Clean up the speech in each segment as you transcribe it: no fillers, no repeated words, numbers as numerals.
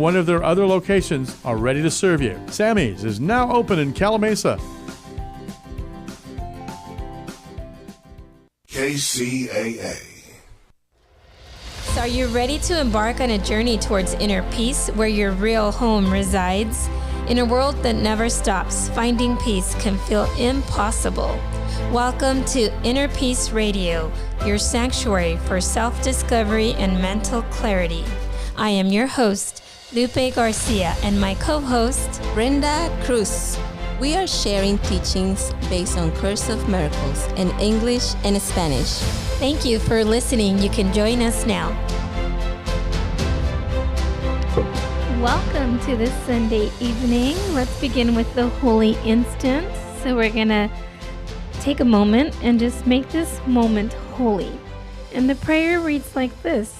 One of their other locations are ready to serve you. Sammy's is now open in Calamasa. KCAA. So are you ready to embark on a journey towards inner peace where your real home resides? In a world that never stops, finding peace can feel impossible. Welcome to Inner Peace Radio, your sanctuary for self-discovery and mental clarity. I am your host, Lupe Garcia, and my co-host, Brenda Cruz. We are sharing teachings based on Course of Miracles in English and Spanish. Thank you for listening. You can join us now. Welcome to this Sunday evening. Let's begin with the Holy Instant. So we're going to take a moment and just make this moment holy. And the prayer reads like this.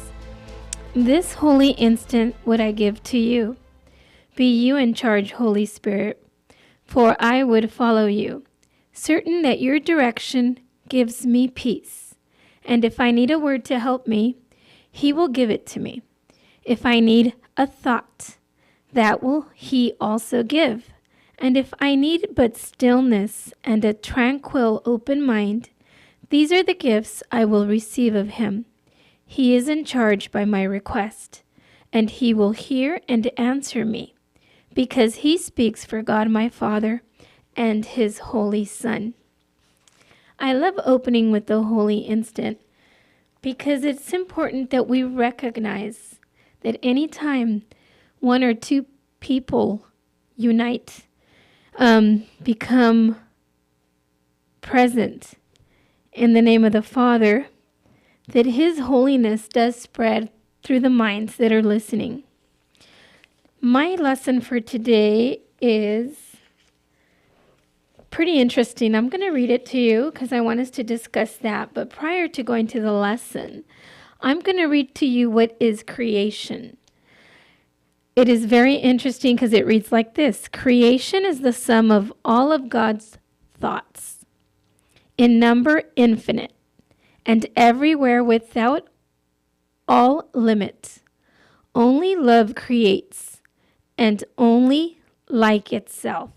This holy instant would I give to you. Be you in charge, Holy Spirit, for I would follow you, certain that your direction gives me peace. And if I need a word to help me, he will give it to me. If I need a thought, that will he also give. And if I need but stillness and a tranquil open mind, these are the gifts I will receive of him. He is in charge by my request, and he will hear and answer me, because he speaks for God my Father and his Holy Son. I love opening with the Holy Instant because it's important that we recognize that anytime one or two people unite, become present in the name of the Father, that his holiness does spread through the minds that are listening. My lesson for today is pretty interesting. I'm going to read it to you because I want us to discuss that. But prior to going to the lesson, I'm going to read to you what is creation. It is very interesting because it reads like this. Creation is the sum of all of God's thoughts, in number infinite, and everywhere without all limit. Only love creates, and only like itself.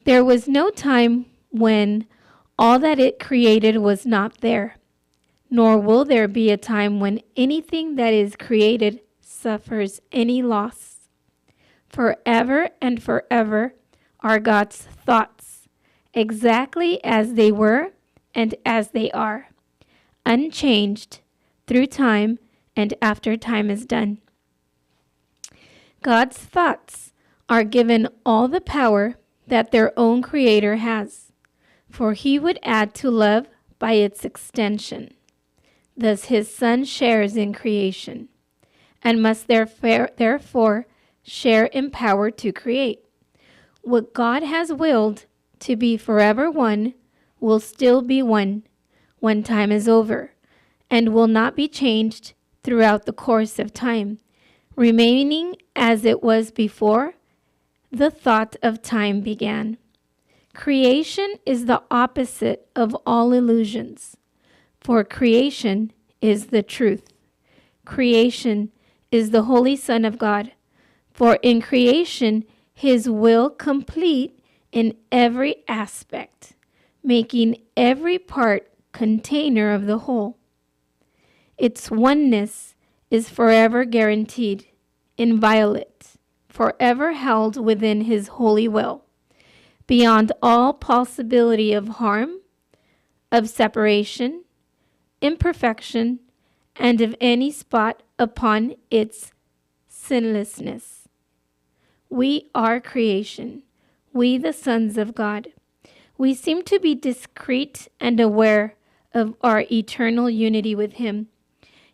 There was no time when all that it created was not there, nor will there be a time when anything that is created suffers any loss. Forever and forever are God's thoughts, exactly as they were and as they are, unchanged through time and after time is done. God's thoughts are given all the power that their own Creator has, for he would add to love by its extension. Thus his Son shares in creation, and must therefore share in power to create. What God has willed to be forever one will still be one when time is over, and will not be changed throughout the course of time, remaining as it was before the thought of time began. Creation is the opposite of all illusions, for creation is the truth. Creation is the Holy Son of God, for in creation his will complete in every aspect, making every part container of the whole. Its oneness is forever guaranteed, inviolate, forever held within his holy will, beyond all possibility of harm, of separation, imperfection, and of any spot upon its sinlessness. We are creation, we the sons of God. We seem to be discreet and aware of our eternal unity with him,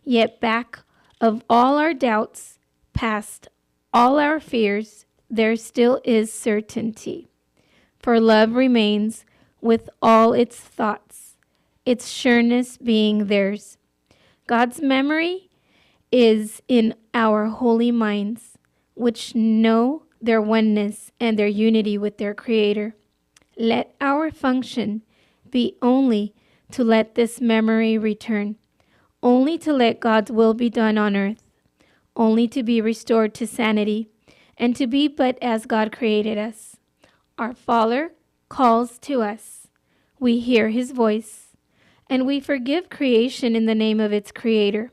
yet back of all our doubts, past all our fears, there still is certainty. For love remains with all its thoughts, its sureness being theirs. God's memory is in our holy minds, which know their oneness and their unity with their Creator. Let our function be only to let this memory return, only to let God's will be done on earth, only to be restored to sanity and to be but as God created us. Our Father calls to us. We hear his voice, and we forgive creation in the name of its creator.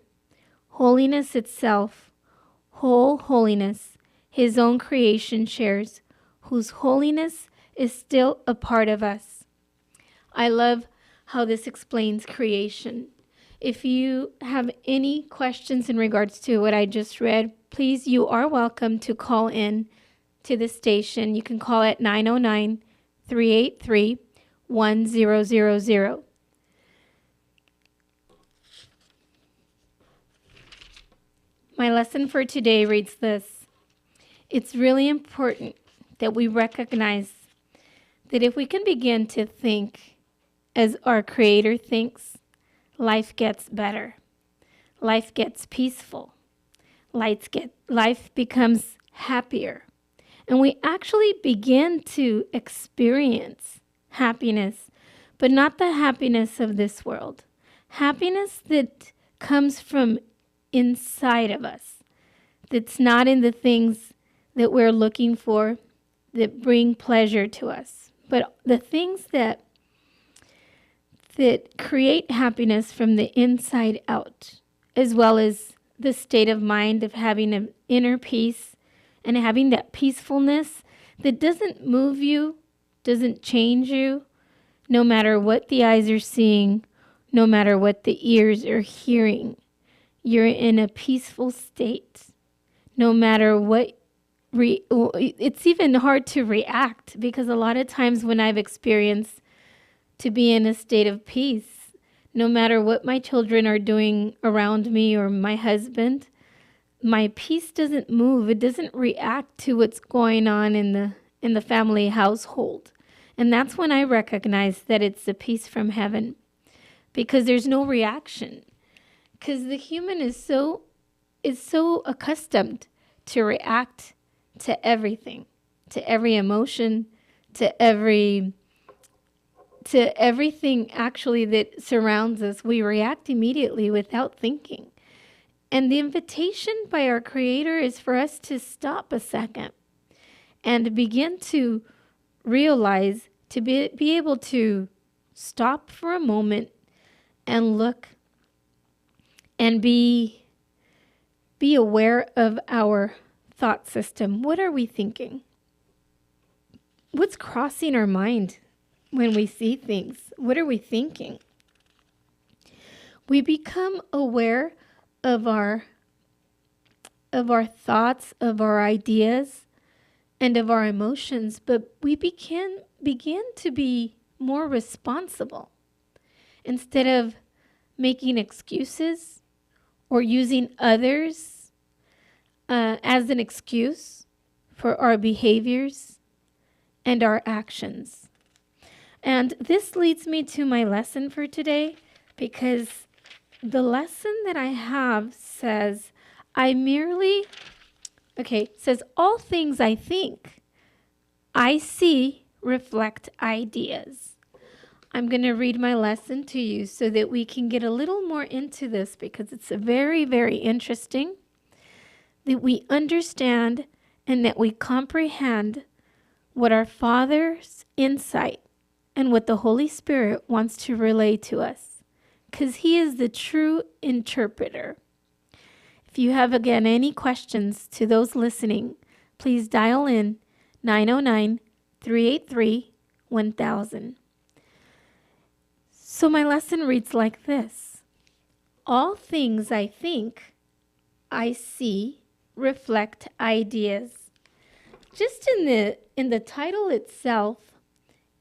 Holiness itself, whole holiness, his own creation shares, whose holiness is still a part of us. I love how this explains creation. If you have any questions in regards to what I just read, please, you are welcome to call in to the station. You can call at 909-383-1000. My lesson for today reads this. It's really important that we recognize that if we can begin to think as our Creator thinks, life gets better. Life gets peaceful. Life becomes happier. And we actually begin to experience happiness, but not the happiness of this world. Happiness that comes from inside of us, that's not in the things that we're looking for that bring pleasure to us, but the things that create happiness from the inside out, as well as the state of mind of having an inner peace and having that peacefulness that doesn't move you, doesn't change you, no matter what the eyes are seeing, no matter what the ears are hearing. You're in a peaceful state, no matter what. It's even hard to react, because a lot of times when I've experienced to be in a state of peace, no matter what my children are doing around me or my husband, my peace doesn't move. It doesn't react to what's going on in the family household. And that's when I recognize that it's a peace from heaven, because there's no reaction. Because the human is so accustomed to react to everything, to every emotion, to everything actually that surrounds us. We react immediately without thinking. And the invitation by our Creator is for us to stop a second and begin to realize, to be able to stop for a moment and look and be aware of our thought system. What are we thinking? What's crossing our mind when we see things? What are we thinking? We become aware of our thoughts, of our ideas, and of our emotions, but we begin to be more responsible. Instead of making excuses or using others as an excuse for our behaviors and our actions. And this leads me to my lesson for today, because the lesson that I have says, says all things I think, I see, reflect ideas. I'm going to read my lesson to you so that we can get a little more into this, because it's very, very interesting that we understand and that we comprehend what our Father's insight and what the Holy Spirit wants to relay to us, because He is the true interpreter. If you have, again, any questions to those listening, please dial in 909-383-1000. So my lesson reads like this. All things I think, I see, reflect ideas. Just in the title itself,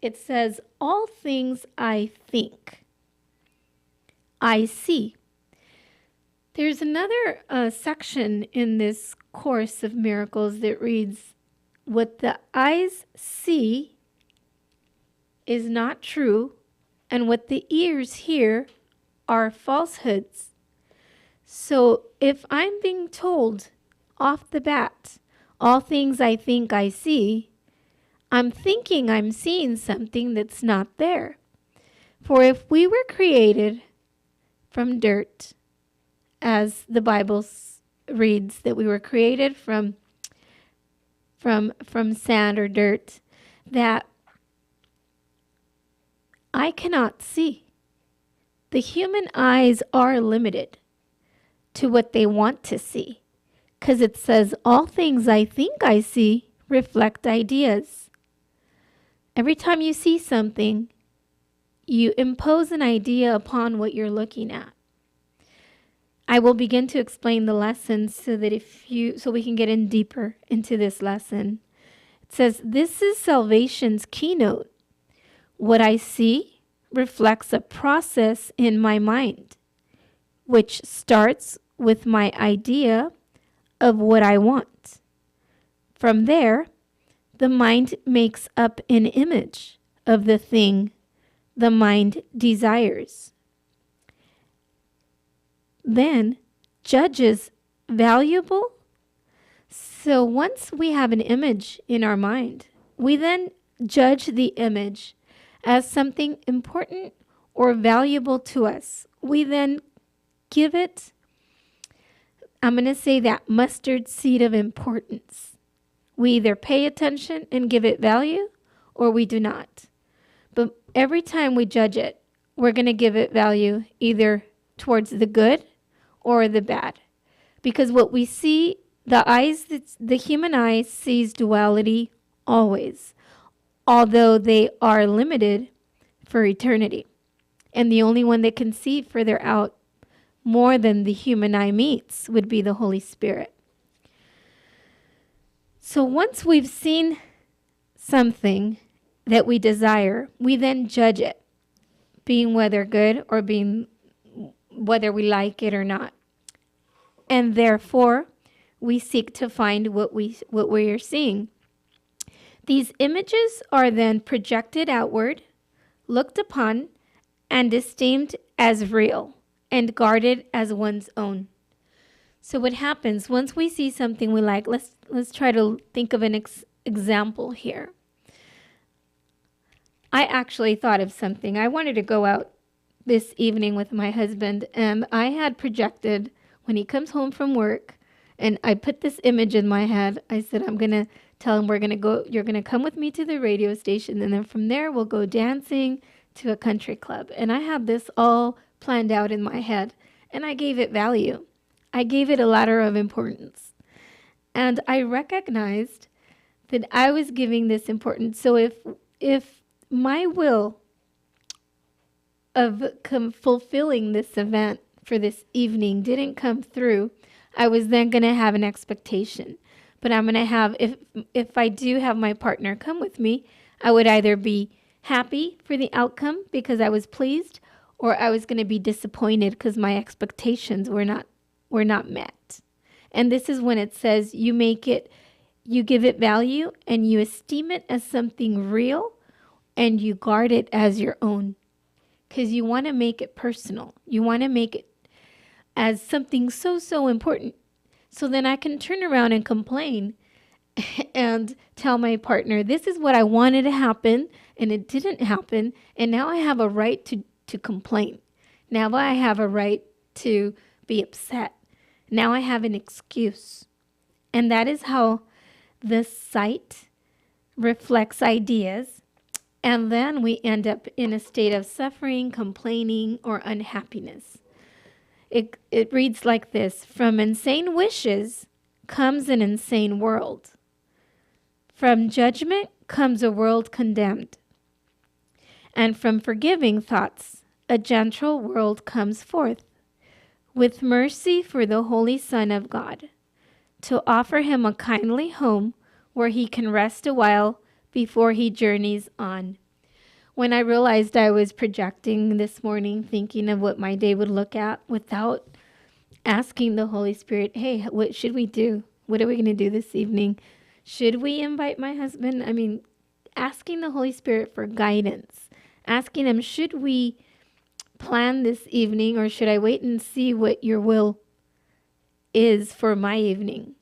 it says, all things I think, I see. There's another section in this course of miracles that reads, what the eyes see is not true, and what the ears hear are falsehoods. So if I'm being told off the bat, all things I think I see, I'm thinking I'm seeing something that's not there. For if we were created from dirt, as the Bible reads that we were created from sand or dirt that I cannot see. The human eyes are limited to what they want to see, because it says all things I think I see reflect ideas. Every time you see something, you impose an idea upon what you're looking at. I will begin to explain the lesson so we can get in deeper into this lesson. It says, this is salvation's keynote. What I see reflects a process in my mind, which starts with my idea of what I want. From there, the mind makes up an image of the thing the mind desires. Then judges valuable. So once we have an image in our mind, we then judge the image as something important or valuable to us. We then give it, I'm going to say, that mustard seed of importance. We either pay attention and give it value, or we do not. But every time we judge it, we're going to give it value either towards the good or the bad. Because what we see, the human eye sees duality always, although they are limited for eternity. And the only one that can see further out more than the human eye meets would be the Holy Spirit. So once we've seen something that we desire, we then judge it, being whether good or being whether we like it or not. And therefore, we seek to find what we are seeing. These images are then projected outward, looked upon, and esteemed as real and guarded as one's own. So what happens once we see something we like? Let's try to think of an example here. I actually thought of something. I wanted to go out this evening with my husband, and I had projected when he comes home from work, and I put this image in my head. I said, I'm going to tell him you're going to come with me to the radio station, and then from there we'll go dancing to a country club. And I had this all planned out in my head, and I gave it value. I gave it a ladder of importance. And I recognized that I was giving this importance. So if my will of fulfilling this event for this evening didn't come through, I was then going to have an expectation. But I'm going to have, if I do have my partner come with me, I would either be happy for the outcome because I was pleased, or I was going to be disappointed because my expectations were not met. And this is when it says you give it value and you esteem it as something real and you guard it as your own. Because you want to make it personal. You want to make it as something so important. So then I can turn around and complain and tell my partner, this is what I wanted to happen and it didn't happen. And now I have a right to complain. Now I have a right to be upset. Now I have an excuse. And that is how the sight reflects ideas. And then we end up in a state of suffering, complaining, or unhappiness. It reads like this: from insane wishes comes an insane world. From judgment comes a world condemned. And from forgiving thoughts, a gentle world comes forth, with mercy for the Holy Son of God, to offer him a kindly home where he can rest a while before he journeys on. When I realized I was projecting this morning, thinking of what my day would look at without asking the Holy Spirit, hey, what should we do? What are we going to do this evening? Should we invite my husband? I mean, asking the Holy Spirit for guidance, asking him, should we plan this evening or should I wait and see what your will is for my evening?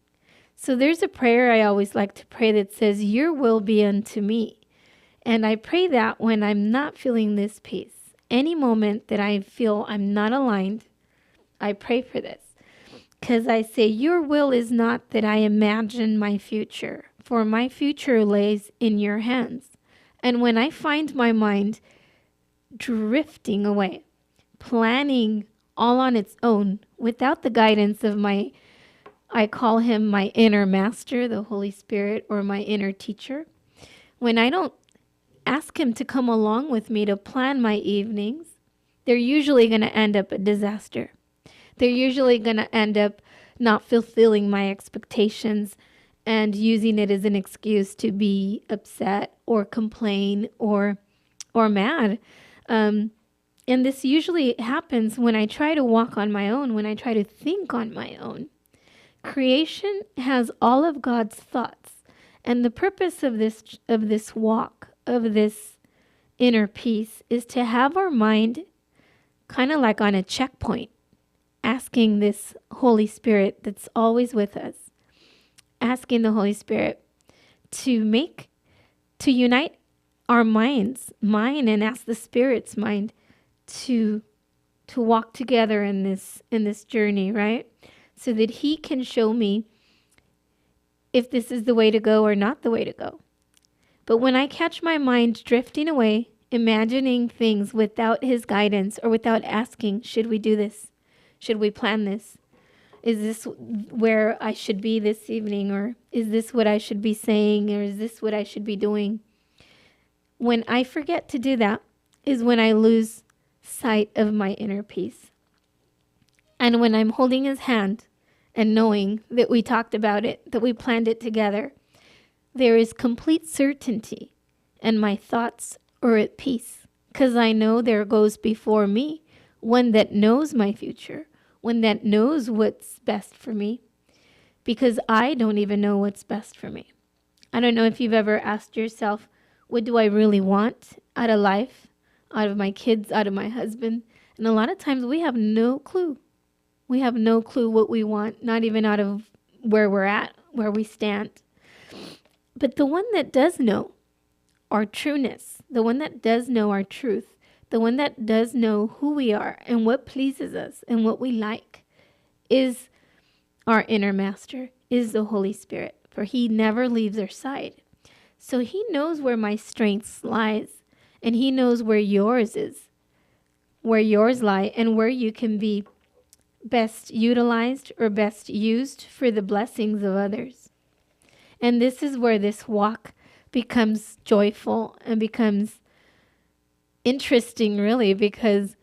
So there's a prayer I always like to pray that says, your will be unto me. And I pray that when I'm not feeling this peace, any moment that I feel I'm not aligned, I pray for this. because I say, your will is not that I imagine my future, for my future lays in your hands. And when I find my mind drifting away, planning all on its own, without the guidance of I call him my inner master, the Holy Spirit, or my inner teacher, when I don't ask him to come along with me to plan my evenings, they're usually going to end up a disaster. They're usually going to end up not fulfilling my expectations and using it as an excuse to be upset or complain or mad. And this usually happens when I try to walk on my own, when I try to think on my own. Creation has all of God's thoughts. And the purpose of this walk, of this inner peace, is to have our mind kind of like on a checkpoint, asking this Holy Spirit that's always with us, asking the Holy Spirit to unite our minds, mine and ask the Spirit's mind to walk together in this journey, right? So that he can show me if this is the way to go or not the way to go. But when I catch my mind drifting away, imagining things without his guidance or without asking, should we do this? Should we plan this? Is this where I should be this evening? Or is this what I should be saying? Or is this what I should be doing? When I forget to do that is when I lose sight of my inner peace. And when I'm holding his hand and knowing that we talked about it, that we planned it together, there is complete certainty and my thoughts are at peace, because I know there goes before me one that knows my future, one that knows what's best for me, because I don't even know what's best for me. I don't know if you've ever asked yourself, what do I really want out of life, out of my kids, out of my husband? And a lot of times we have no clue. We have no clue what we want, not even out of where we're at, where we stand. But the one that does know our trueness, the one that does know our truth, the one that does know who we are and what pleases us and what we like, is our inner master, is the Holy Spirit, for he never leaves our side. So he knows where my strengths lies, and he knows where yours is, where yours lie, and where you can be best utilized or best used for the blessings of others. And this is where this walk becomes joyful and becomes interesting, really, because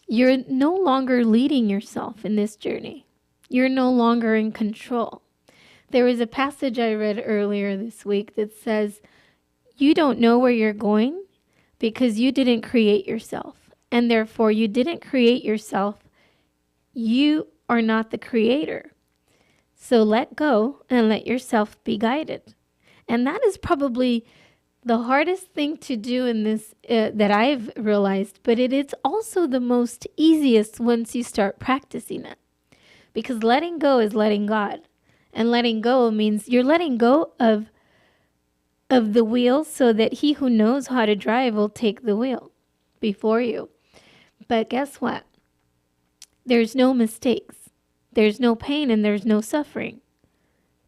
you're no longer leading yourself in this journey. You're no longer in control. There was a passage I read earlier this week that says, you don't know where you're going because you didn't create yourself. And therefore, you didn't create yourself. You are not the creator. So let go and let yourself be guided. And that is probably the hardest thing to do in this that I've realized, but it is also the most easiest once you start practicing it. Because letting go is letting God. And letting go means you're letting go of the wheel so that he who knows how to drive will take the wheel before you. But guess what? There's no mistakes. There's no pain and there's no suffering.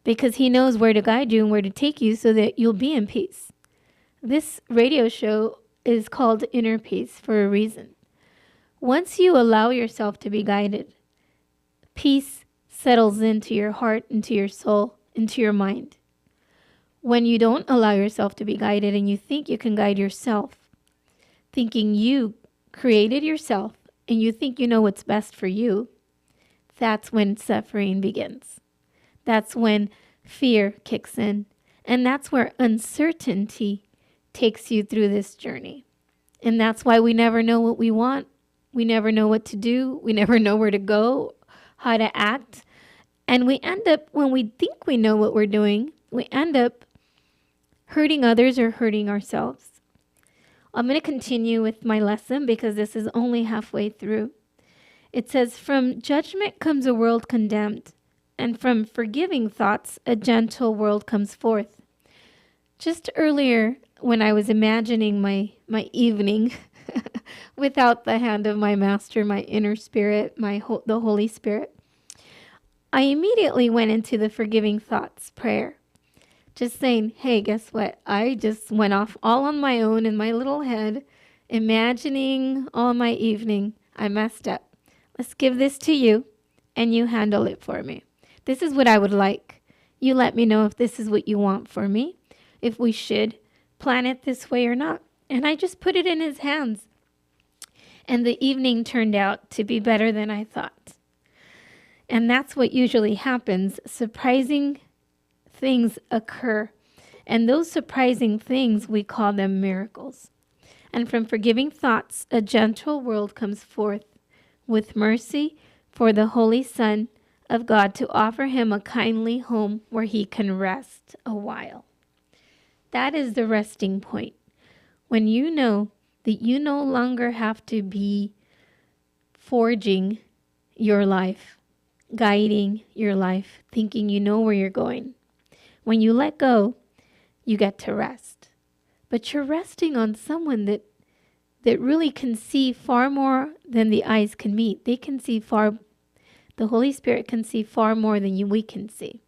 Because he knows where to guide you and where to take you so that you'll be in peace. This radio show is called Inner Peace for a reason. Once you allow yourself to be guided, peace settles into your heart, into your soul, into your mind. When you don't allow yourself to be guided and you think you can guide yourself, thinking you created yourself and you think you know what's best for you, that's when suffering begins. That's when fear kicks in. And that's where uncertainty takes you through this journey. And that's why we never know what we want. We never know what to do. We never know where to go, how to act. And we end up, when we think we know what we're doing, we end up hurting others or hurting ourselves. I'm going to continue with my lesson because this is only halfway through. It says, from judgment comes a world condemned, and from forgiving thoughts a gentle world comes forth. Just earlier, when I was imagining my evening without the hand of my master, my inner spirit, the Holy Spirit, I immediately went into the forgiving thoughts prayer. Just saying, hey, guess what? I just went off all on my own in my little head, imagining all my evening. I messed up. Let's give this to you, and you handle it for me. This is what I would like. You let me know if this is what you want for me, if we should plan it this way or not. And I just put it in his hands. And the evening turned out to be better than I thought. And that's what usually happens. Surprising things occur. And those surprising things, we call them miracles. And from forgiving thoughts, a gentle world comes forth with mercy for the Holy Son of God to offer him a kindly home where he can rest a while. That is the resting point. When you know that you no longer have to be forging your life, guiding your life, thinking you know where you're going. When you let go, you get to rest. But you're resting on someone that really can see far more than the eyes can meet. They can see far, the Holy Spirit can see far more than we can see.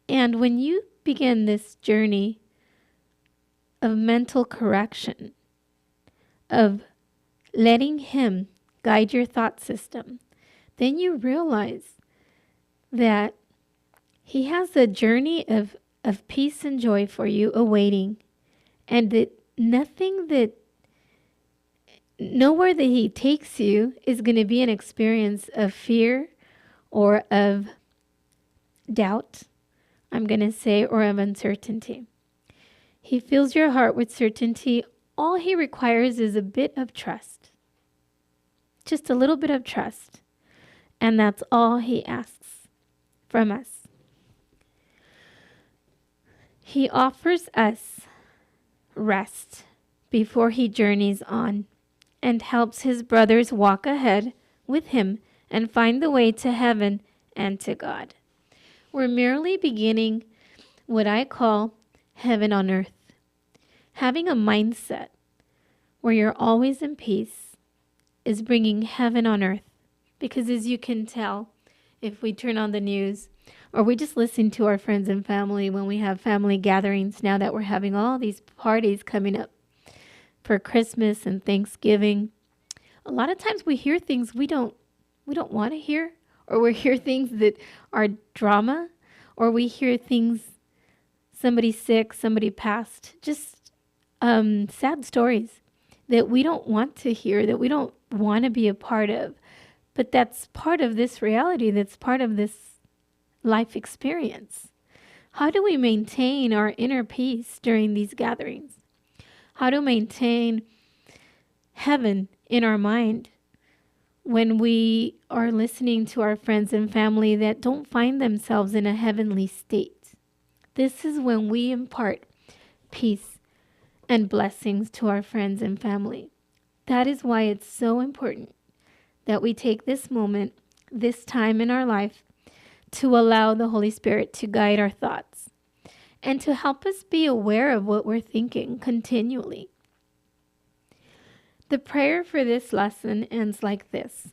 And when you begin this journey of mental correction, of letting him guide your thought system, then you realize that he has a journey of peace and joy for you awaiting, and that nowhere that he takes you is going to be an experience of fear or of doubt, I'm going to say, or of uncertainty. He fills your heart with certainty. All he requires is a bit of trust. Just a little bit of trust. And that's all he asks from us. He offers us rest before he journeys on and helps his brothers walk ahead with him and find the way to heaven and to God. We're merely beginning what I call heaven on earth. Having a mindset where you're always in peace is bringing heaven on earth. Because as you can tell, if we turn on the news or we just listen to our friends and family when we have family gatherings, now that we're having all these parties coming up for Christmas and Thanksgiving, a lot of times we hear things we don't want to hear, or we hear things that are drama, or we hear things, somebody sick, somebody passed, just sad stories that we don't want to hear, that we don't want to be a part of. But that's part of this reality, that's part of this life experience. How do we maintain our inner peace during these gatherings? How to maintain heaven in our mind when we are listening to our friends and family that don't find themselves in a heavenly state? This is when we impart peace and blessings to our friends and family. That is why it's so important that we take this moment, this time in our life, to allow the Holy Spirit to guide our thoughts and to help us be aware of what we're thinking continually. The prayer for this lesson ends like this: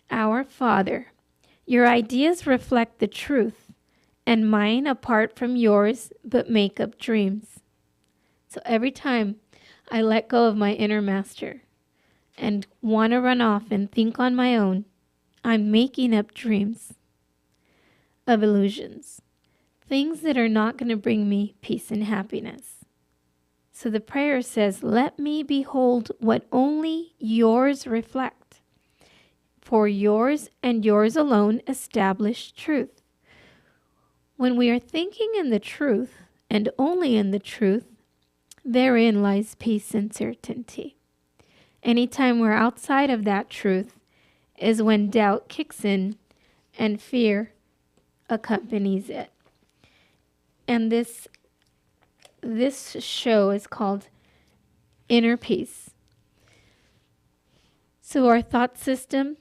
Our Father, your ideas reflect the truth, and mine apart from yours, but make up dreams. So every time I let go of my inner master and want to run off and think on my own, I'm making up dreams of illusions, things that are not going to bring me peace and happiness. So the prayer says, let me behold what only yours reflect, for yours and yours alone establish truth. When we are thinking in the truth and only in the truth, therein lies peace and certainty. Anytime we're outside of that truth is when doubt kicks in and fear accompanies it. And this show is called Inner Peace. So our thought system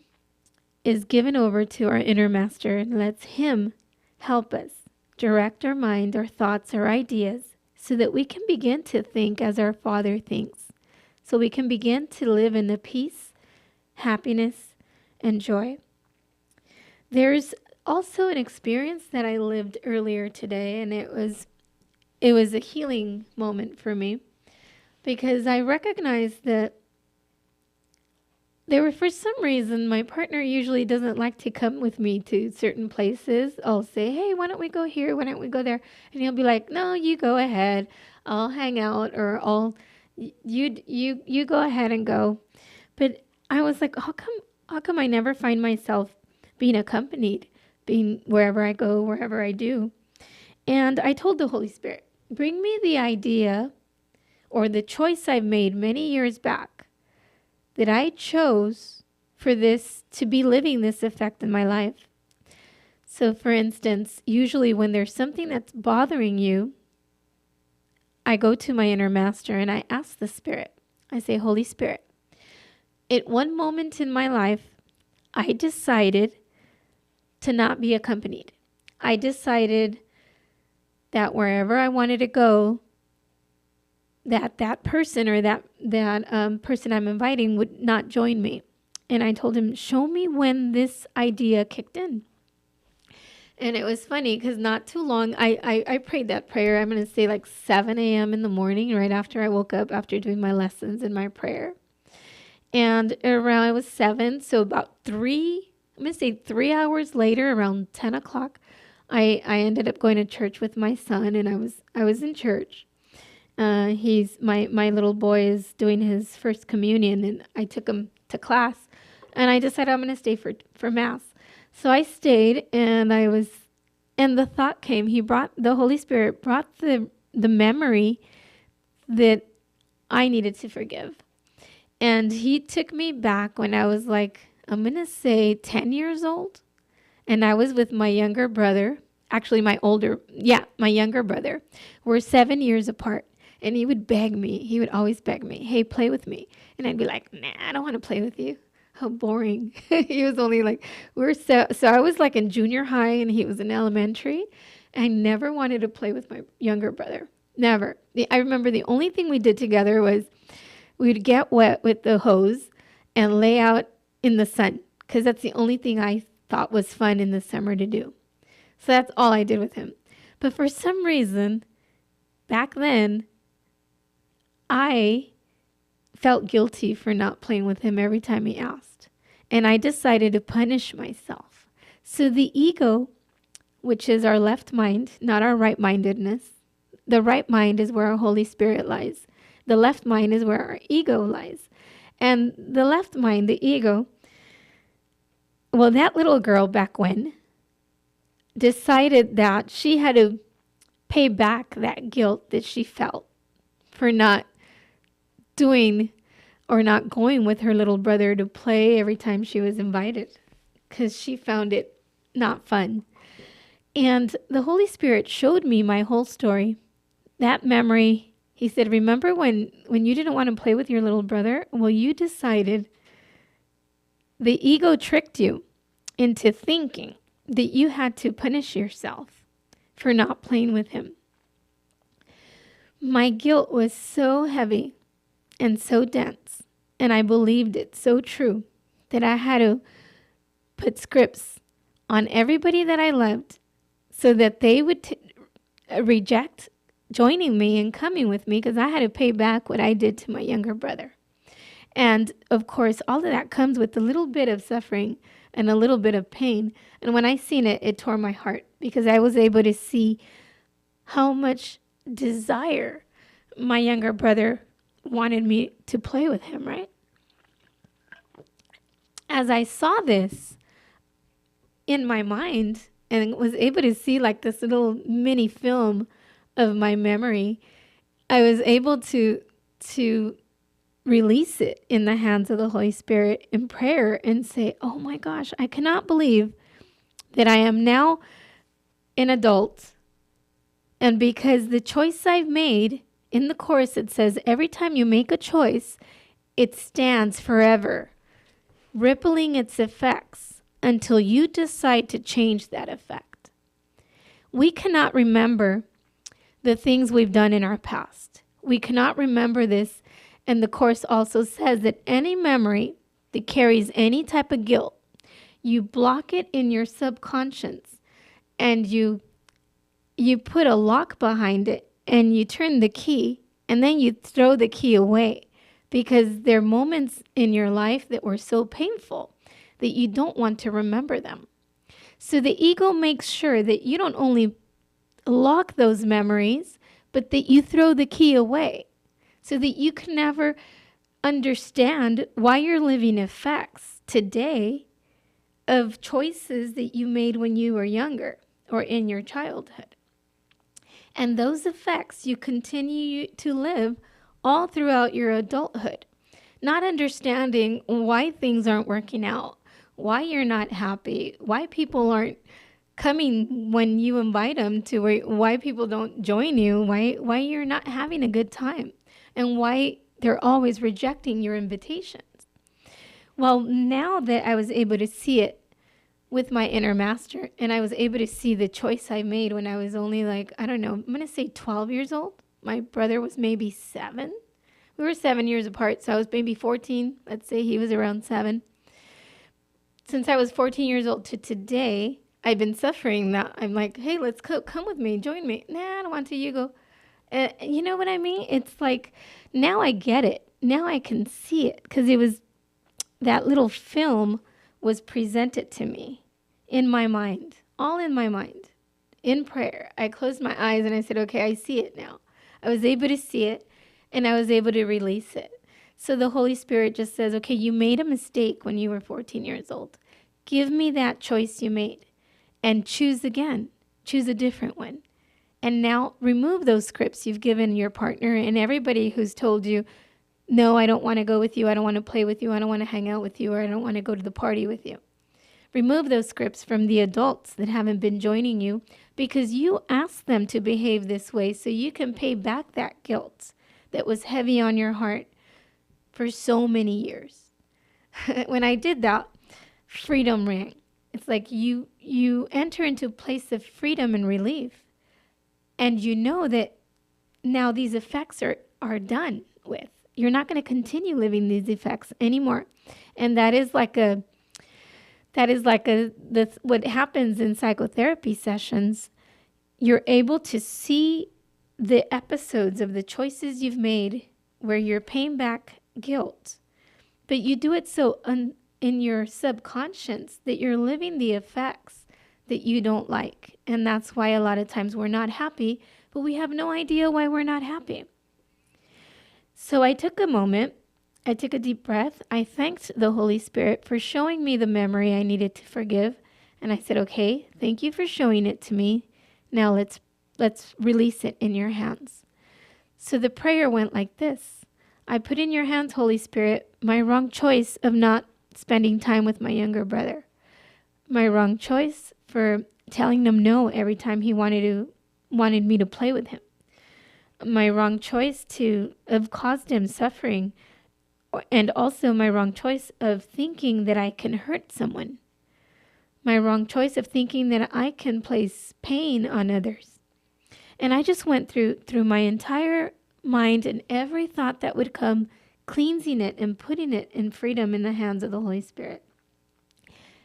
is given over to our inner master and lets him help us direct our mind, our thoughts, our ideas, so that we can begin to think as our Father thinks. So we can begin to live in the peace, happiness, and joy. There's also an experience that I lived earlier today, and it was a healing moment for me because I recognized that there were, for some reason, my partner usually doesn't like to come with me to certain places. I'll say, hey, why don't we go here? Why don't we go there? And he'll be like, no, you go ahead. I'll hang out, or you go ahead and go. But I was like, how come I never find myself being accompanied, being wherever I go, wherever I do? And I told the Holy Spirit, bring me the idea or the choice I've made many years back that I chose for this to be living this effect in my life. So for instance, usually when there's something that's bothering you, I go to my inner master and I ask the Spirit. I say, Holy Spirit, at one moment in my life, I decided to not be accompanied. I decided that wherever I wanted to go, that person or that person I'm inviting would not join me. And I told him, show me when this idea kicked in. And it was funny because not too long, I prayed that prayer. I'm going to say like 7 a.m. in the morning, right after I woke up, after doing my lessons and my prayer. And around, I was 7, so about 3 hours later, around 10 o'clock, I ended up going to church with my son, and I was in church. He's my little boy is doing his first communion, and I took him to class, and I decided I'm going to stay for mass. So I stayed, and the thought came. The Holy Spirit brought the memory that I needed to forgive, and He took me back when I was like, I'm going to say 10 years old, and I was with my younger brother. Actually, my younger brother. We're 7 years apart. And he would beg me. He would always beg me, hey, play with me. And I'd be like, nah, I don't want to play with you. How boring. He was only like, so I was like in junior high and he was in elementary. I never wanted to play with my younger brother. Never. I remember the only thing we did together was we'd get wet with the hose and lay out in the sun, because that's the only thing I thought was fun in the summer to do. So that's all I did with him. But for some reason, back then, I felt guilty for not playing with him every time he asked. And I decided to punish myself. So the ego, which is our left mind, not our right-mindedness. The right mind is where our Holy Spirit lies. The left mind is where our ego lies. And the left mind, the ego, well, that little girl back when decided that she had to pay back that guilt that she felt for not doing or not going with her little brother to play every time she was invited, because she found it not fun. And the Holy Spirit showed me my whole story. That memory, He said, remember when you didn't want to play with your little brother? Well, you decided, the ego tricked you into thinking that you had to punish yourself for not playing with him. My guilt was so heavy and so dense, and I believed it so true that I had to put scripts on everybody that I loved so that they would reject joining me and coming with me, because I had to pay back what I did to my younger brother. And of course, all of that comes with a little bit of suffering and a little bit of pain. And when I seen it, it tore my heart, because I was able to see how much desire my younger brother wanted me to play with him, right? As I saw this in my mind and was able to see like this little mini film of my memory, I was able to release it in the hands of the Holy Spirit in prayer and say, oh my gosh, I cannot believe that I am now an adult. And because the choice I've made, in the Course it says, every time you make a choice, it stands forever, rippling its effects until you decide to change that effect. We cannot remember the things we've done in our past. We cannot remember this. And the Course also says that any memory that carries any type of guilt, You block it in your subconscious, and you put a lock behind it, and you turn the key, and then you throw the key away, because there are moments in your life that were so painful that you don't want to remember them. So the ego makes sure that you don't only lock those memories, but that you throw the key away, so that you can never understand why you're living effects today of choices that you made when you were younger or in your childhood. And those effects you continue to live all throughout your adulthood, not understanding why things aren't working out, why you're not happy, why people aren't coming when you invite them to, why people don't join you, why you're not having a good time, and why they're always rejecting your invitations. Well, now that I was able to see it with my inner master, and I was able to see the choice I made when I was only like, I don't know, I'm going to say 12 years old. My brother was maybe 7. We were 7 years apart, so I was maybe 14. Let's say he was around 7. Since I was 14 years old to today, I've been suffering that. I'm like, hey, let's come with me, join me. Nah, I don't want to. You go. You know what I mean? It's like, now I get it. Now I can see it, because it was, that little film was presented to me in my mind, all in my mind, in prayer. I closed my eyes and I said, okay, I see it now. I was able to see it, and I was able to release it. So the Holy Spirit just says, okay, you made a mistake when you were 14 years old. Give me that choice you made and choose again. Choose a different one. And now remove those scripts you've given your partner and everybody who's told you, no, I don't want to go with you. I don't want to play with you. I don't want to hang out with you, or I don't want to go to the party with you. Remove those scripts from the adults that haven't been joining you, because you asked them to behave this way so you can pay back that guilt that was heavy on your heart for so many years. When I did that, freedom rang. It's like you enter into a place of freedom and relief, and you know that now these effects are done with. You're not going to continue living these effects anymore. And that is like what happens in psychotherapy sessions. You're able to see the episodes of the choices you've made where you're paying back guilt, but you do it so in your subconscious that you're living the effects that you don't like. And that's why a lot of times we're not happy, but we have no idea why we're not happy. So I took a moment, I took a deep breath. I thanked the Holy Spirit for showing me the memory I needed to forgive. And I said, okay, thank you for showing it to me. Now let's release it in your hands. So the prayer went like this. I put in your hands, Holy Spirit, my wrong choice of not spending time with my younger brother. My wrong choice for telling them no every time he wanted me to play with him. My wrong choice to have caused him suffering, and also my wrong choice of thinking that I can hurt someone. My wrong choice of thinking that I can place pain on others. And I just went through my entire mind and every thought that would come, cleansing it and putting it in freedom in the hands of the Holy Spirit.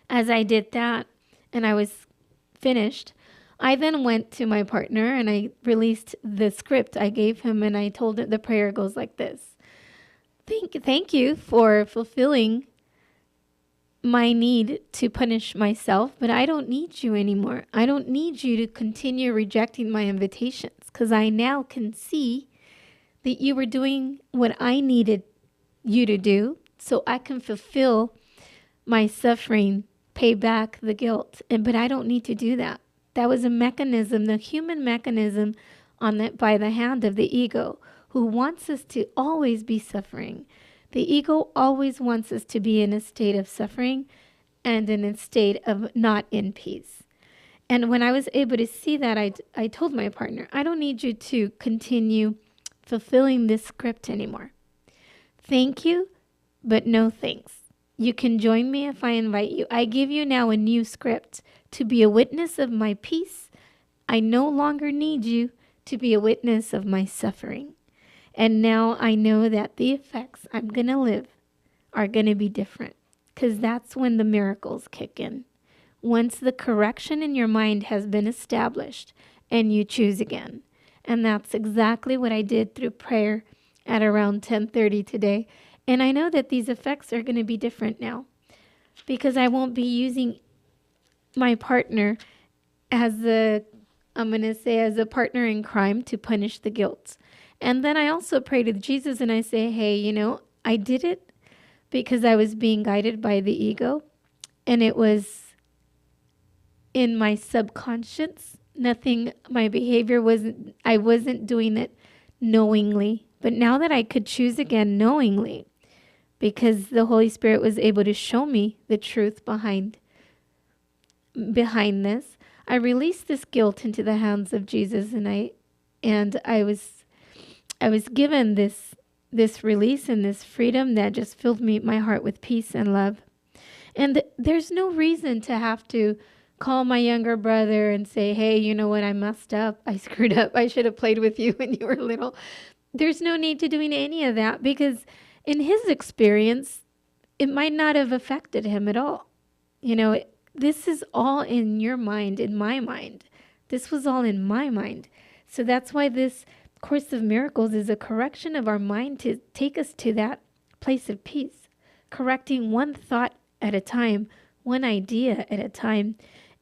As I did that and I was finished, I then went to my partner and I released the script I gave him, and I told it, the prayer goes like this. Thank you for fulfilling my need to punish myself, but I don't need you anymore. I don't need you to continue rejecting my invitations, because I now can see that you were doing what I needed you to do so I can fulfill my suffering, pay back the guilt. But I don't need to do that. That was a mechanism, the human mechanism by the hand of the ego, who wants us to always be suffering. The ego always wants us to be in a state of suffering and in a state of not in peace. And when I was able to see that, I told my partner, I don't need you to continue fulfilling this script anymore. Thank you, but no thanks. You can join me if I invite you. I give you now a new script to be a witness of my peace. I no longer need you to be a witness of my suffering. And now I know that the effects I'm going to live are going to be different. because that's when the miracles kick in. Once the correction in your mind has been established and you choose again. And that's exactly what I did through prayer at around 10:30 today. And I know that these effects are going to be different now because I won't be using my partner as a partner in crime to punish the guilt. And then I also pray to Jesus and I say, hey, I did it because I was being guided by the ego, and it was in my subconscious. My behavior I wasn't doing it knowingly. But now that I could choose again knowingly, because the Holy Spirit was able to show me the truth behind this, I released this guilt into the hands of Jesus, and I was given this release and this freedom that just filled my heart with peace and love. And there's no reason to have to call my younger brother and say, hey, you know what, I messed up. I screwed up. I should have played with you when you were little. There's no need to doing any of that, because in his experience, it might not have affected him at all. This is all in your mind, in my mind. This was all in my mind. So that's why this Course of Miracles is a correction of our mind to take us to that place of peace, correcting one thought at a time, one idea at a time,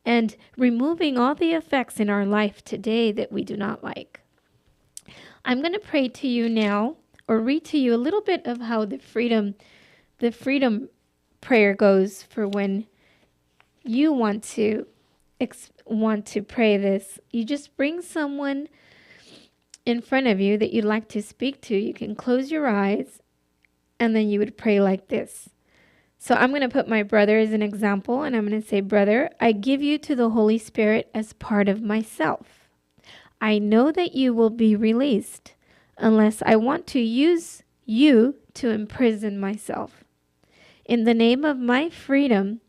and removing all the effects in our life today that we do not like. I'm going to pray to you now, or read to you a little bit of how the freedom prayer goes for when you want to pray this. You just bring someone in front of you that you'd like to speak to. You can close your eyes, and then you would pray like this. So I'm going to put my brother as an example, and I'm going to say, brother, I give you to the Holy Spirit as part of myself. I know that you will be released unless I want to use you to imprison myself. In the name of my freedom,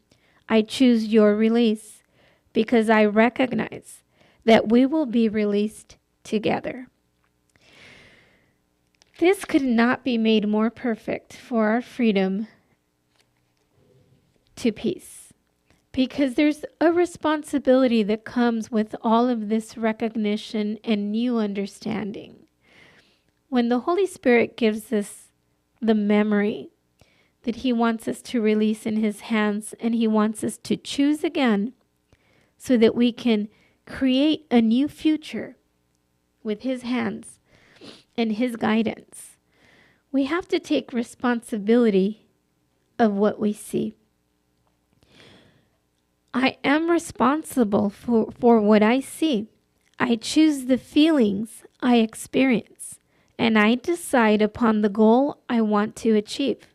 I choose your release because I recognize that we will be released together. This could not be made more perfect for our freedom to peace, because there's a responsibility that comes with all of this recognition and new understanding. When the Holy Spirit gives us the memory that he wants us to release in his hands, and he wants us to choose again so that we can create a new future with his hands and his guidance, we have to take responsibility of what we see. I am responsible for what I see. I choose the feelings I experience, and I decide upon the goal I want to achieve.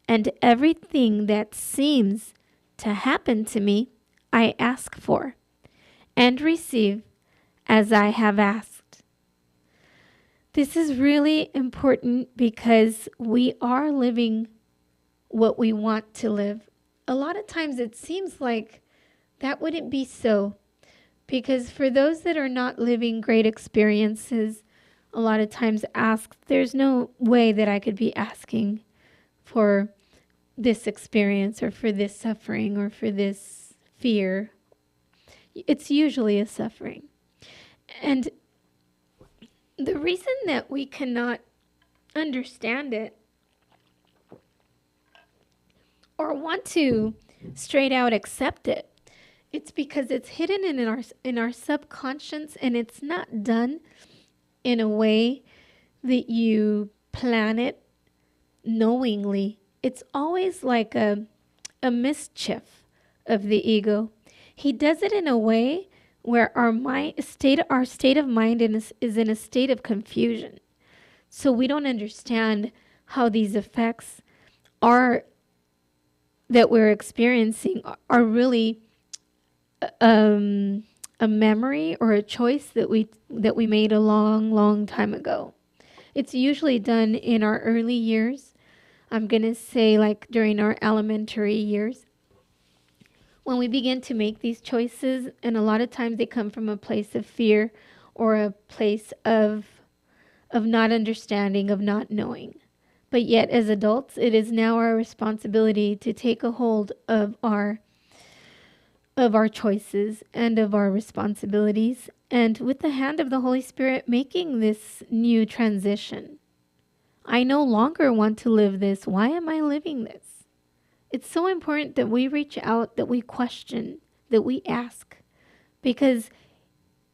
And everything that seems to happen to me, I ask for and receive as I have asked. This is really important because we are living what we want to live. A lot of times it seems like that wouldn't be so, because for those that are not living great experiences, a lot of times there's no way that I could be asking for this experience or for this suffering or for this fear. It's usually a suffering. And the reason that we cannot understand it or want to straight out accept it, it's because it's hidden in our subconscious, and it's not done in a way that you plan it knowingly. It's always like a mischief of the ego. He does it in a way where our state of mind is in a state of confusion. So we don't understand how these effects that we're experiencing are really a memory or a choice that we made a long, long time ago. It's usually done in our early years. I'm going to say like during our elementary years, when we begin to make these choices, and a lot of times they come from a place of fear or a place of not understanding, of not knowing. But yet, as adults, it is now our responsibility to take a hold of our choices and of our responsibilities, and with the hand of the Holy Spirit making this new transition. I no longer want to live this. Why am I living this? It's so important that we reach out, that we question, that we ask, because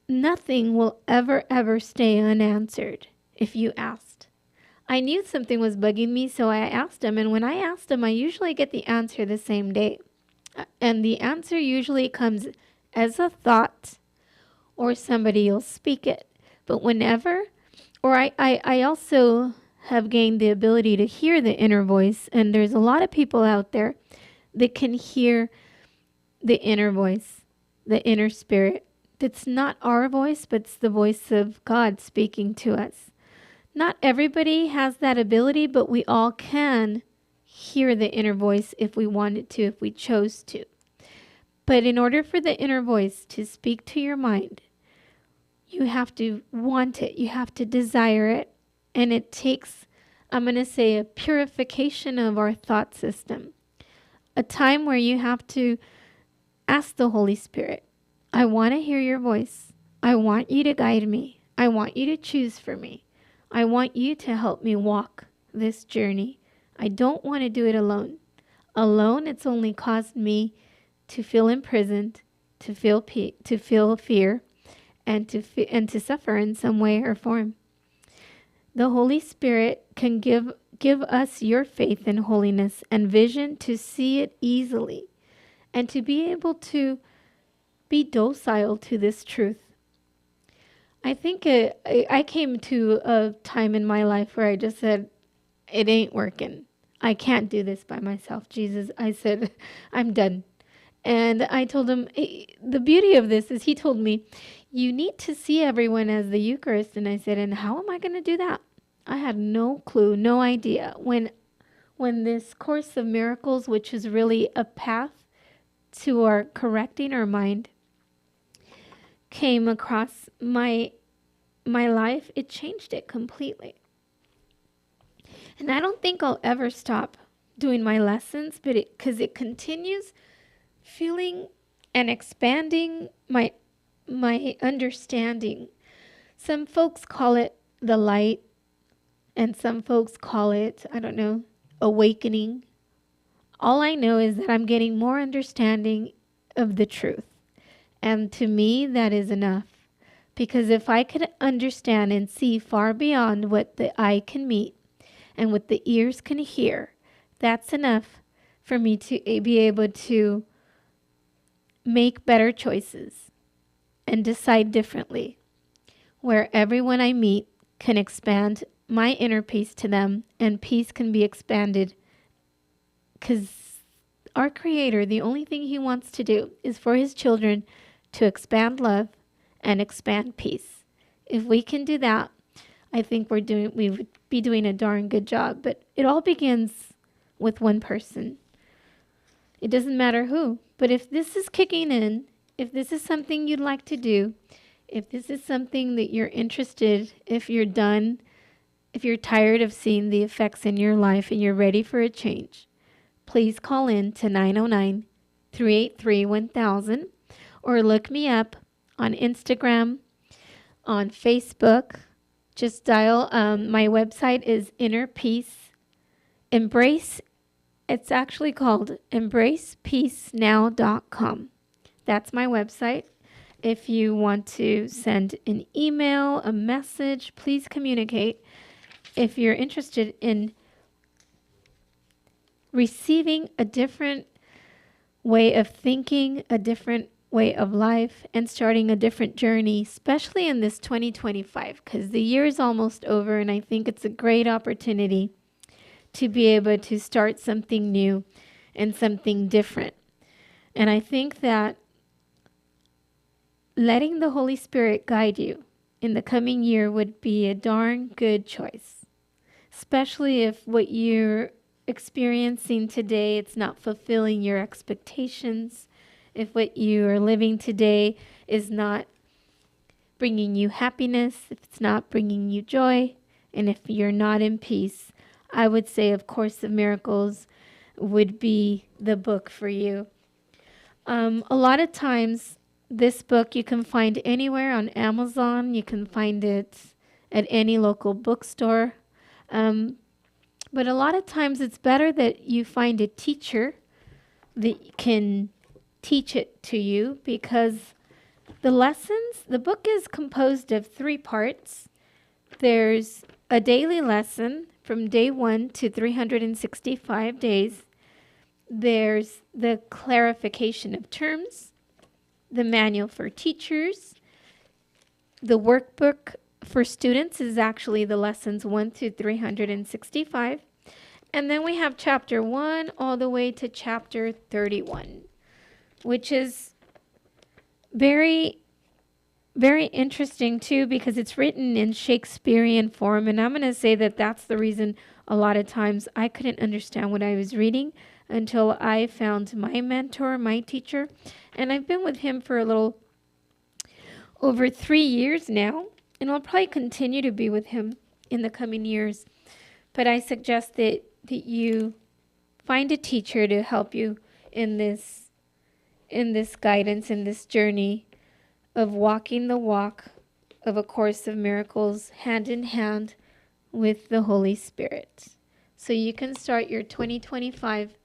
nothing will ever stay unanswered if you asked. I knew something was bugging me, so I asked him, and when I asked him, I usually get the answer the same day. And the answer usually comes as a thought, or somebody will speak it. But whenever, or I also have gained the ability to hear the inner voice, and there's a lot of people out there that can hear the inner voice, the inner spirit. It's not our voice, but it's the voice of God speaking to us. Not everybody has that ability, but we all can hear the inner voice if we wanted to, if we chose to. But in order for the inner voice to speak to your mind, you have to want it. You have to desire it. And it takes, I'm going to say, a purification of our thought system. A time where you have to ask the Holy Spirit, I want to hear your voice. I want you to guide me. I want you to choose for me. I want you to help me walk this journey. I don't want to do it alone. Alone, it's only caused me to feel imprisoned, to feel fear, and to suffer in some way or form. The Holy Spirit can give us your faith in holiness and vision to see it easily, and to be able to be docile to this truth. I think I came to a time in my life where I just said, it ain't working. I can't do this by myself, Jesus. I said, I'm done. And I told him, the beauty of this is he told me, you need to see everyone as the Eucharist. And I said, and how am I going to do that? I had no clue, no idea. When this Course of Miracles, which is really a path to our correcting our mind, came across my life, it changed it completely. And I don't think I'll ever stop doing my lessons, but because it continues filling and expanding my understanding. Some folks call it the light, and some folks call it, I don't know, awakening. All I know is that I'm getting more understanding of the truth. And to me, that is enough. Because if I could understand and see far beyond what the eye can meet and what the ears can hear, that's enough for me to be able to make better choices and decide differently, where everyone I meet can expand my inner peace to them, and peace can be expanded, because our Creator, the only thing He wants to do is for His children to expand love and expand peace. If we can do that, I think we would be doing a darn good job. But it all begins with one person. It doesn't matter who. But if this is kicking in, if this is something you'd like to do, if this is something that you're interested, if you're done, if you're tired of seeing the effects in your life and you're ready for a change, please call in to 909-383-1000 or look me up on Instagram, on Facebook. Just dial, my website is Inner Peace. Embrace, it's actually called EmbracePeaceNow.com. That's my website. If you want to send an email, a message, please communicate. If you're interested in receiving a different way of thinking, a different way of life, and starting a different journey, especially in this 2025, because the year is almost over, and I think it's a great opportunity to be able to start something new and something different. And I think that letting the Holy Spirit guide you in the coming year would be a darn good choice, especially if what you're experiencing today, it's not fulfilling your expectations. If what you are living today is not bringing you happiness, if it's not bringing you joy, and if you're not in peace, I would say, of Course of Miracles would be the book for you. A lot of times, this book you can find anywhere on Amazon. You can find it at any local bookstore. But a lot of times it's better that you find a teacher that can teach it to you, because the book is composed of 3 parts. There's a daily lesson from day 1 to 365 days. There's the clarification of terms, the manual for teachers. The workbook for students is actually the lessons 1 through 365. And then we have chapter 1 all the way to chapter 31, which is very, very interesting too, because it's written in Shakespearean form. And I'm going to say that that's the reason a lot of times I couldn't understand what I was reading until I found my mentor, my teacher. And I've been with him for a little over 3 years now. And I'll probably continue to be with him in the coming years. But I suggest that you find a teacher to help you in this guidance, in this journey of walking the walk of A Course of Miracles hand in hand with the Holy Spirit. So you can start your 2025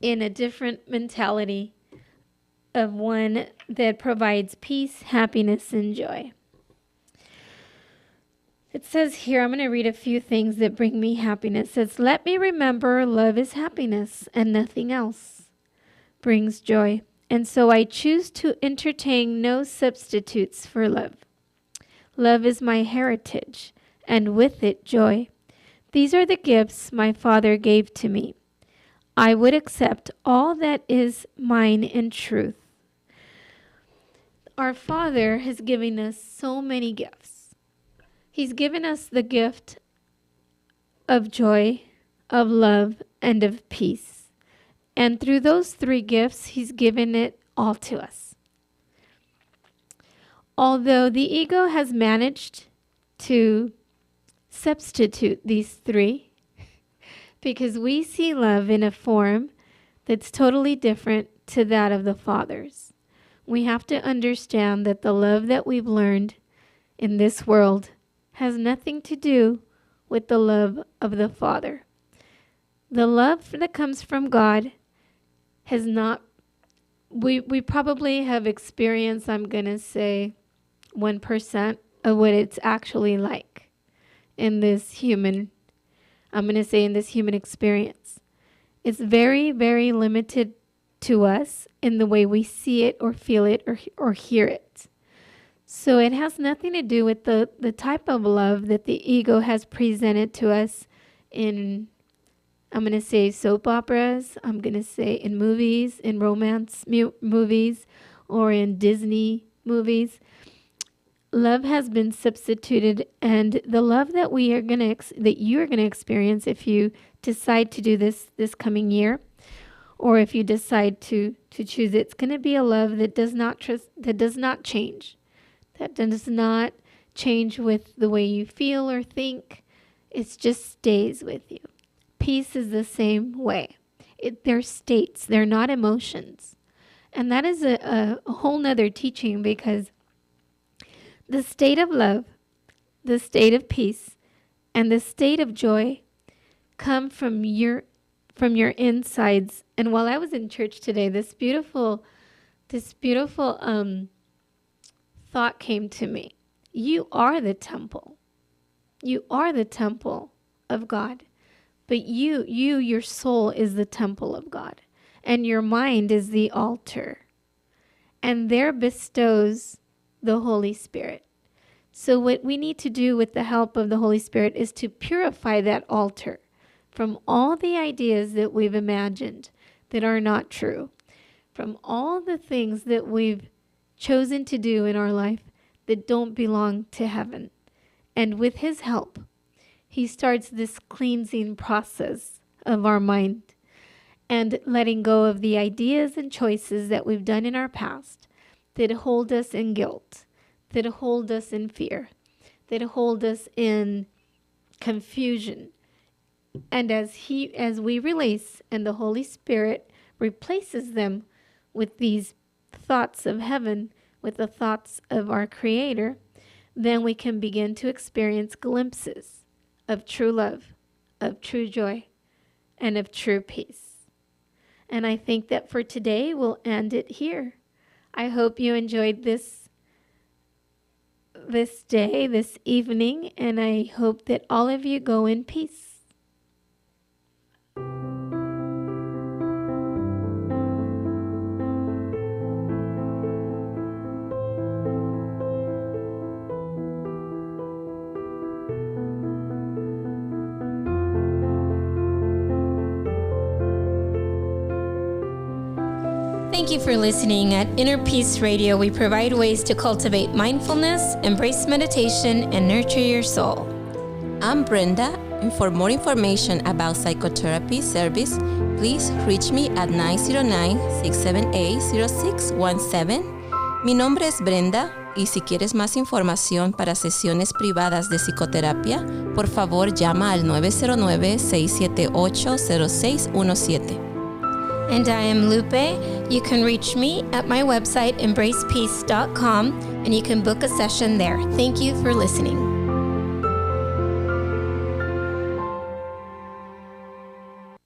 in a different mentality of one that provides peace, happiness, and joy. It says here, I'm going to read a few things that bring me happiness. It says, let me remember love is happiness and nothing else brings joy. And so I choose to entertain no substitutes for love. Love is my heritage, and with it joy. These are the gifts my Father gave to me. I would accept all that is mine in truth. Our Father has given us so many gifts. He's given us the gift of joy, of love, and of peace. And through those 3 gifts, He's given it all to us. Although the ego has managed to substitute these 3, because we see love in a form that's totally different to that of the Father's. We have to understand that the love that we've learned in this world has nothing to do with the love of the Father. The love that comes from God has not, we probably have experienced, I'm going to say, 1% of what it's actually like in this human, I'm going to say in this human experience. It's very, very limited to us in the way we see it or feel it or hear it. So it has nothing to do with the type of love that the ego has presented to us in, I'm going to say, soap operas. I'm going to say in movies, in romance movies, or in Disney movies. Love has been substituted, and the love that we are going to that you are going to experience if you decide to do this coming year, or if you decide to choose it, it's going to be a love that does not change. That does not change with the way you feel or think. It just stays with you. Peace is the same way. They're states. They're not emotions. And that is a whole nother teaching, because the state of love, the state of peace, and the state of joy come from your insides. And while I was in church today, this beautiful thought came to me. You are the temple. You are the temple of God. But your soul is the temple of God. And your mind is the altar. And there bestows the Holy Spirit. So what we need to do with the help of the Holy Spirit is to purify that altar from all the ideas that we've imagined that are not true, from all the things that we've chosen to do in our life that don't belong to heaven. And with His help, He starts this cleansing process of our mind and letting go of the ideas and choices that we've done in our past that hold us in guilt, that hold us in fear, that hold us in confusion And as we release and the Holy Spirit replaces them with these thoughts of heaven, with the thoughts of our Creator, then we can begin to experience glimpses of true love, of true joy, and of true peace. And I think that for today, we'll end it here. I hope you enjoyed this day, this evening, and I hope that all of you go in peace. Thank you for listening. At Inner Peace Radio, we provide ways to cultivate mindfulness, embrace meditation, and nurture your soul. I'm Brenda, and for more information about psychotherapy service, please reach me at 909-678-0617. Mi nombre es Brenda, y si quieres más información para sesiones privadas de psicoterapia, por favor llama al 909-678-0617. And I am Lupe. You can reach me at my website, embracepeace.com, and you can book a session there. Thank you for listening.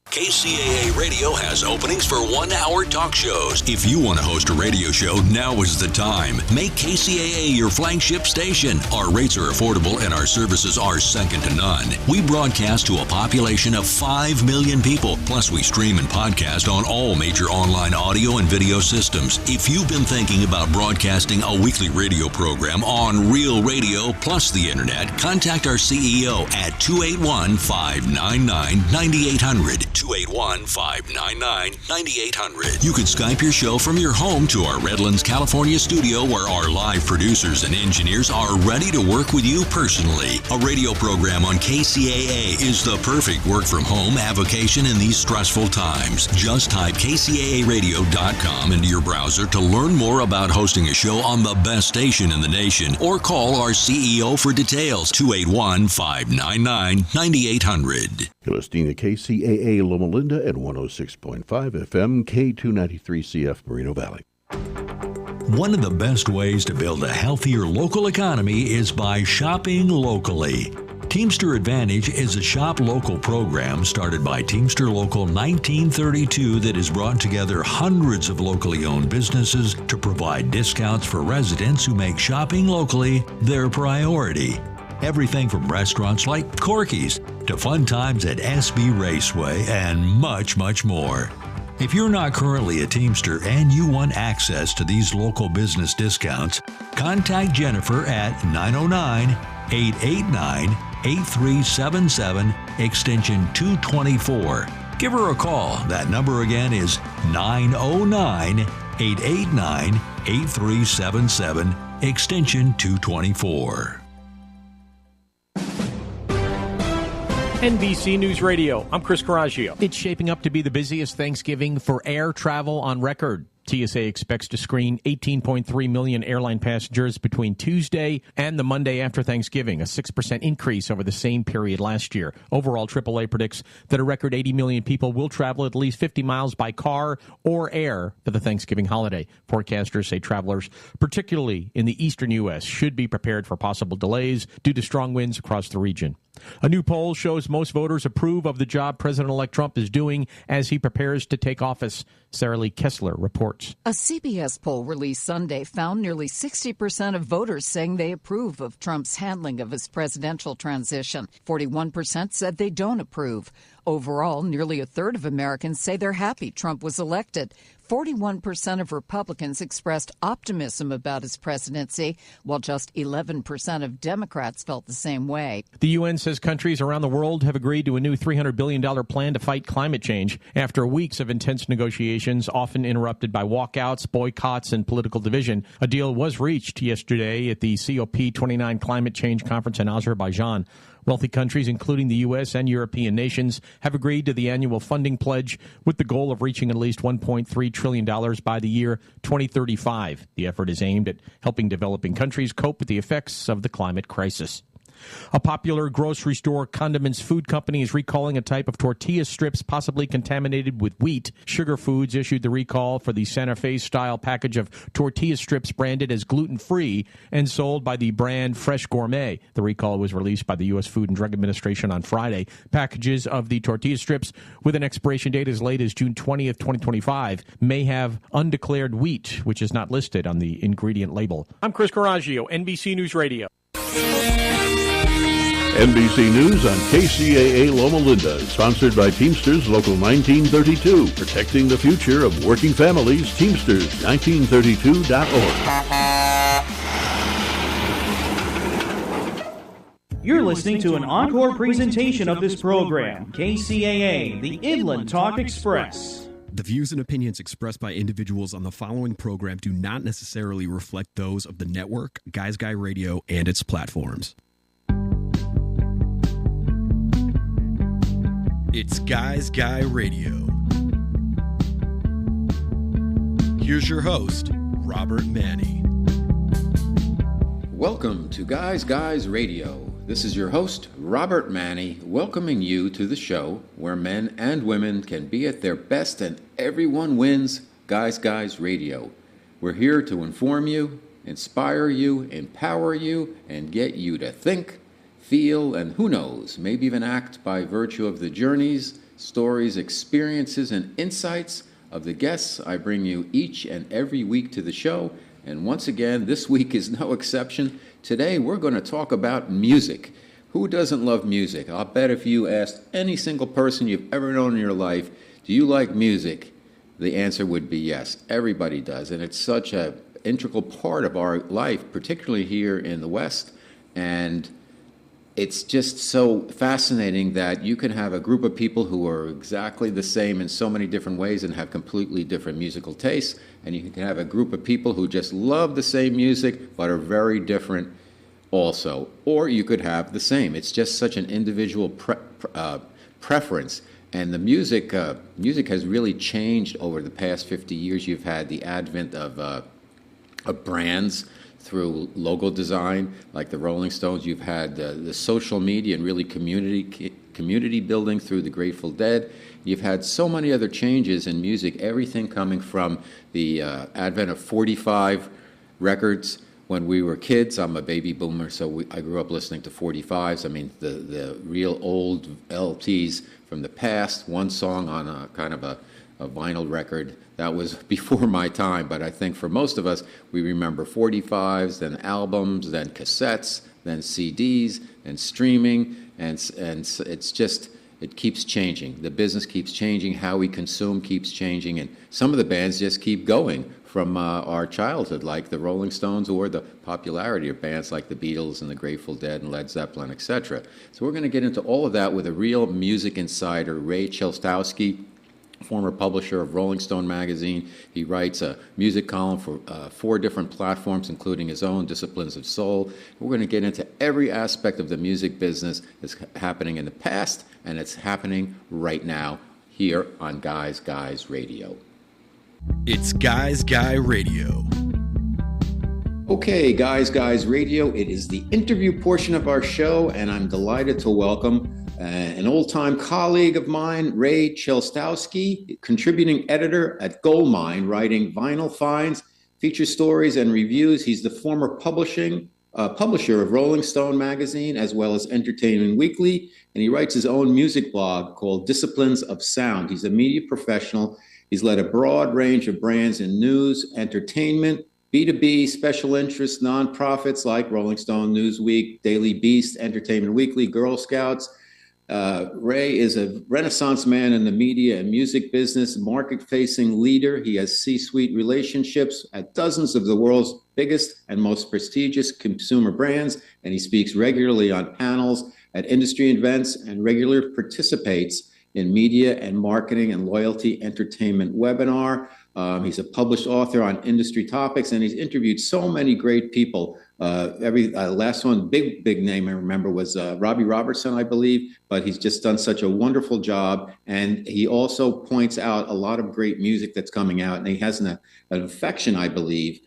KCAA Radio has openings for 1-hour talk shows. If you want to host a radio show, now is the time. Make KCAA your flagship station. Our rates are affordable and our services are second to none. We broadcast to a population of 5 million people. Plus, we stream and podcast on all major online audio and video systems. If you've been thinking about broadcasting a weekly radio program on Real Radio plus the Internet, contact our CEO at 281-599-9800. 281-599-9800. You can Skype your show from your home to our Redlands, California studio, where our live producers and engineers are ready to work with you personally. A radio program on KCAA is the perfect work-from-home avocation in these stressful times. Just type kcaaradio.com into your browser to learn more about hosting a show on the best station in the nation, or call our CEO for details, 281-599-9800. You're listening to KCAA Loma Linda at 106.5 FM, K293CF Moreno Valley. One of the best ways to build a healthier local economy is by shopping locally. Teamster Advantage is a shop local program started by Teamster Local 1932 that has brought together hundreds of locally owned businesses to provide discounts for residents who make shopping locally their priority. Everything from restaurants like Corky's to fun times at SB Raceway and much, much more. If you're not currently a Teamster and you want access to these local business discounts, contact Jennifer at 909-889-8377, extension 224. Give her a call. That number again is 909-889-8377, extension 224. NBC News Radio, I'm Chris Coraggio. It's shaping up to be the busiest Thanksgiving for air travel on record. TSA expects to screen 18.3 million airline passengers between Tuesday and the Monday after Thanksgiving, a 6% increase over the same period last year. Overall, AAA predicts that a record 80 million people will travel at least 50 miles by car or air for the Thanksgiving holiday. Forecasters say travelers, particularly in the eastern U.S., should be prepared for possible delays due to strong winds across the region. A new poll shows most voters approve of the job President-elect Trump is doing as he prepares to take office. Sarah Lee Kessler reports. A CBS poll released Sunday found nearly 60% of voters saying they approve of Trump's handling of his presidential transition. 41% said they don't approve. Overall, nearly a third of Americans say they're happy Trump was elected. 41% of Republicans expressed optimism about his presidency, while just 11% of Democrats felt the same way. The UN says countries around the world have agreed to a new $300 billion plan to fight climate change after weeks of intense negotiations, often interrupted by walkouts, boycotts, and political division. A deal was reached yesterday at the COP29 Climate Change Conference in Azerbaijan. Wealthy countries, including the U.S. and European nations, have agreed to the annual funding pledge with the goal of reaching at least $1.3 trillion by the year 2035. The effort is aimed at helping developing countries cope with the effects of the climate crisis. A popular grocery store condiments food company is recalling a type of tortilla strips possibly contaminated with wheat. Sugar Foods issued the recall for the Santa Fe-style package of tortilla strips branded as gluten-free and sold by the brand Fresh Gourmet. The recall was released by the U.S. Food and Drug Administration on Friday. Packages of the tortilla strips with an expiration date as late as June 20th, 2025 may have undeclared wheat, which is not listed on the ingredient label. I'm Chris Coraggio, NBC News Radio. NBC News on KCAA Loma Linda, sponsored by Teamsters Local 1932, protecting the future of working families. Teamsters1932.org. You're listening to an encore presentation of this program, KCAA, the Inland Talk Express. The views and opinions expressed by individuals on the following program do not necessarily reflect those of the network, Guys Guy Radio, and its platforms. It's Guys Guy Radio. Here's your host, Robert Manny. Welcome to Guys Guys Radio. This is your host, Robert Manny, welcoming you to the show where men and women can be at their best and everyone wins. Guys Guys Radio. We're here to inform you, inspire you, empower you, and get you to think, feel, and who knows, maybe even act by virtue of the journeys, stories, experiences, and insights of the guests I bring you each and every week to the show. And once again, this week is no exception. Today, we're going to talk about music. Who doesn't love music? I'll bet if you asked any single person you've ever known in your life, do you like music? The answer would be yes. Everybody does. And it's such an integral part of our life, particularly here in the West. And it's just so fascinating that you can have a group of people who are exactly the same in so many different ways and have completely different musical tastes, and you can have a group of people who just love the same music but are very different also. Or you could have the same. It's just such an individual preference. And the music has really changed over the past 50 years. You've had the advent of brands through logo design, like the Rolling Stones. You've had the social media and really community building through the Grateful Dead. You've had so many other changes in music, everything coming from the advent of 45 records. When we were kids, I'm a baby boomer, so I grew up listening to 45s. I mean, the real old LPs from the past, one song on a kind of a vinyl record. That was before my time, but I think for most of us, we remember 45s, then albums, then cassettes, then CDs, and streaming, and it's just, it keeps changing. The business keeps changing, how we consume keeps changing, and some of the bands just keep going from our childhood, like the Rolling Stones, or the popularity of bands like the Beatles and the Grateful Dead and Led Zeppelin, etc. So we're going to get into all of that with a real music insider, Ray Chelstowski, former publisher of Rolling Stone magazine. He writes a music column for 4 different platforms, including his own, Disciplines of Soul. We're going to get into every aspect of the music business that's happening in the past, and it's happening right now here on Guys Guys Radio. It's Guys Guy Radio. Okay, Guys Guys Radio, it is the interview portion of our show, and I'm delighted to welcome an old-time colleague of mine, Ray Chelstowski, contributing editor at Goldmine, writing vinyl finds, feature stories, and reviews. He's the former publisher of Rolling Stone magazine, as well as Entertainment Weekly, and he writes his own music blog called Disciplines of Sound. He's a media professional. He's led a broad range of brands in news, entertainment, B2B, special interests, nonprofits like Rolling Stone, Newsweek, Daily Beast, Entertainment Weekly, Girl Scouts. Ray is a renaissance man in the media and music business, market-facing leader. He has C-suite relationships at dozens of the world's biggest and most prestigious consumer brands, and he speaks regularly on panels at industry events and regularly participates in media and marketing and loyalty entertainment webinar. He's a published author on industry topics, and he's interviewed so many great people. Last one, big name I remember was Robbie Robertson, I believe, but he's just done such a wonderful job. And he also points out a lot of great music that's coming out, and he has an affection, I believe,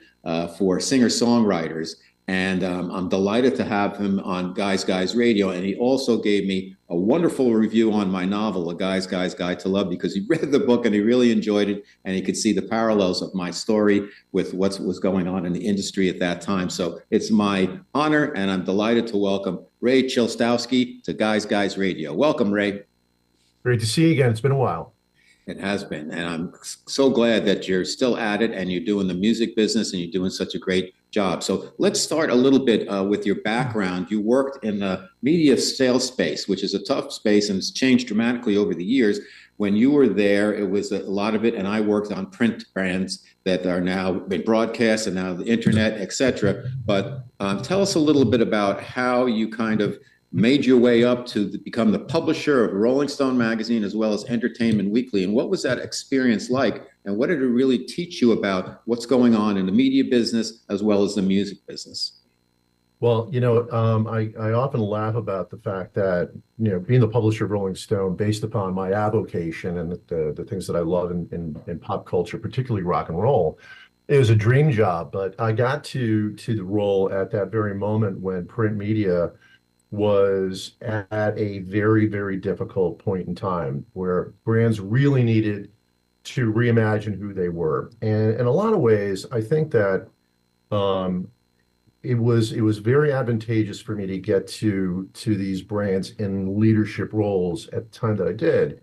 for singer-songwriters. And I'm delighted to have him on Guys Guys Radio. And he also gave me a wonderful review on my novel, A Guy's Guide to Love, because he read the book and he really enjoyed it. And he could see the parallels of my story with what was going on in the industry at that time. So it's my honor, and I'm delighted to welcome Ray Chilstowski to Guys Guys Radio. Welcome, Ray. Great to see you again. It's been a while. It has been. And I'm so glad that you're still at it and you're doing the music business and you're doing such a great job. So let's start a little bit with your background. You worked in the media sales space, which is a tough space and it's changed dramatically over the years. When you were there, it was a lot of it, and I worked on print brands that are now been broadcast and now the internet, et cetera. But tell us a little bit about how you kind of made your way up to become the publisher of Rolling Stone magazine as well as Entertainment Weekly. And what was that experience like? And what did it really teach you about what's going on in the media business as well as the music business? Well, I often laugh about the fact that, being the publisher of Rolling Stone, based upon my avocation and the things that I love in pop culture, particularly rock and roll, it was a dream job. But I got to the role at that very moment when print media was at a very, very difficult point in time where brands really needed to reimagine who they were. And in a lot of ways, I think that it was very advantageous for me to get to these brands in leadership roles at the time that I did.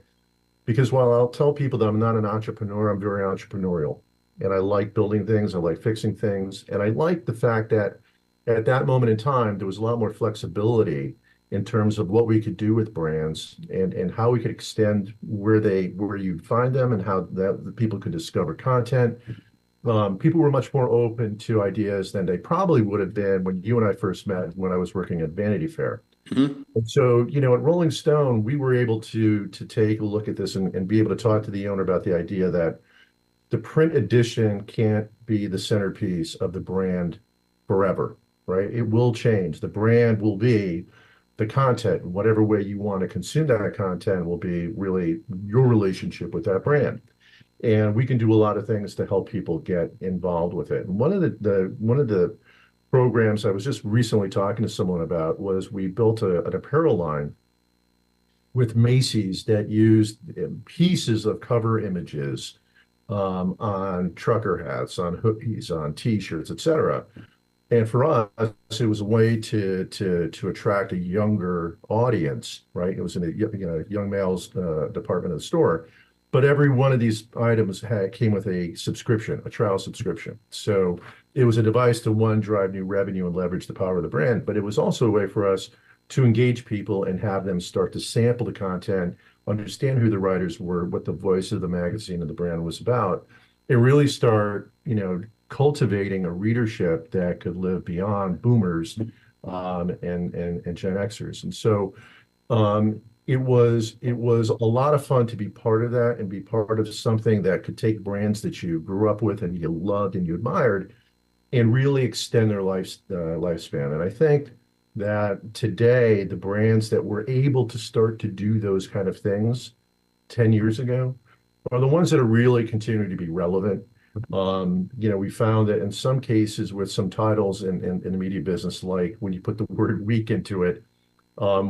Because while I'll tell people that I'm not an entrepreneur, I'm very entrepreneurial. And I like building things, I like fixing things. And I like the fact that at that moment in time, there was a lot more flexibility in terms of what we could do with brands and how we could extend where you'd find them and how that people could discover content. People were much more open to ideas than they probably would have been when you and I first met when I was working at Vanity Fair. Mm-hmm. And so, at Rolling Stone, we were able to take a look at this and be able to talk to the owner about the idea that the print edition can't be the centerpiece of the brand forever. Right? It will change. The brand will be the content. Whatever way you want to consume that content will be really your relationship with that brand. And we can do a lot of things to help people get involved with it. And one of the programs I was just recently talking to someone about was we built an apparel line with Macy's that used pieces of cover images on trucker hats, on hoodies, on T-shirts, etc. And for us, it was a way to attract a younger audience, right? It was in a young male's department of the store. But every one of these items came with a subscription, a trial subscription. So it was a device to, one, drive new revenue and leverage the power of the brand. But it was also a way for us to engage people and have them start to sample the content, understand who the writers were, what the voice of the magazine and the brand was about, and really start, cultivating a readership that could live beyond boomers and Gen Xers. And so it was a lot of fun to be part of that and be part of something that could take brands that you grew up with and you loved and you admired and really extend their lifespan. And I think that today, the brands that were able to start to do those kind of things 10 years ago are the ones that are really continuing to be relevant. We found that in some cases with some titles in the media business, like when you put the word week into it,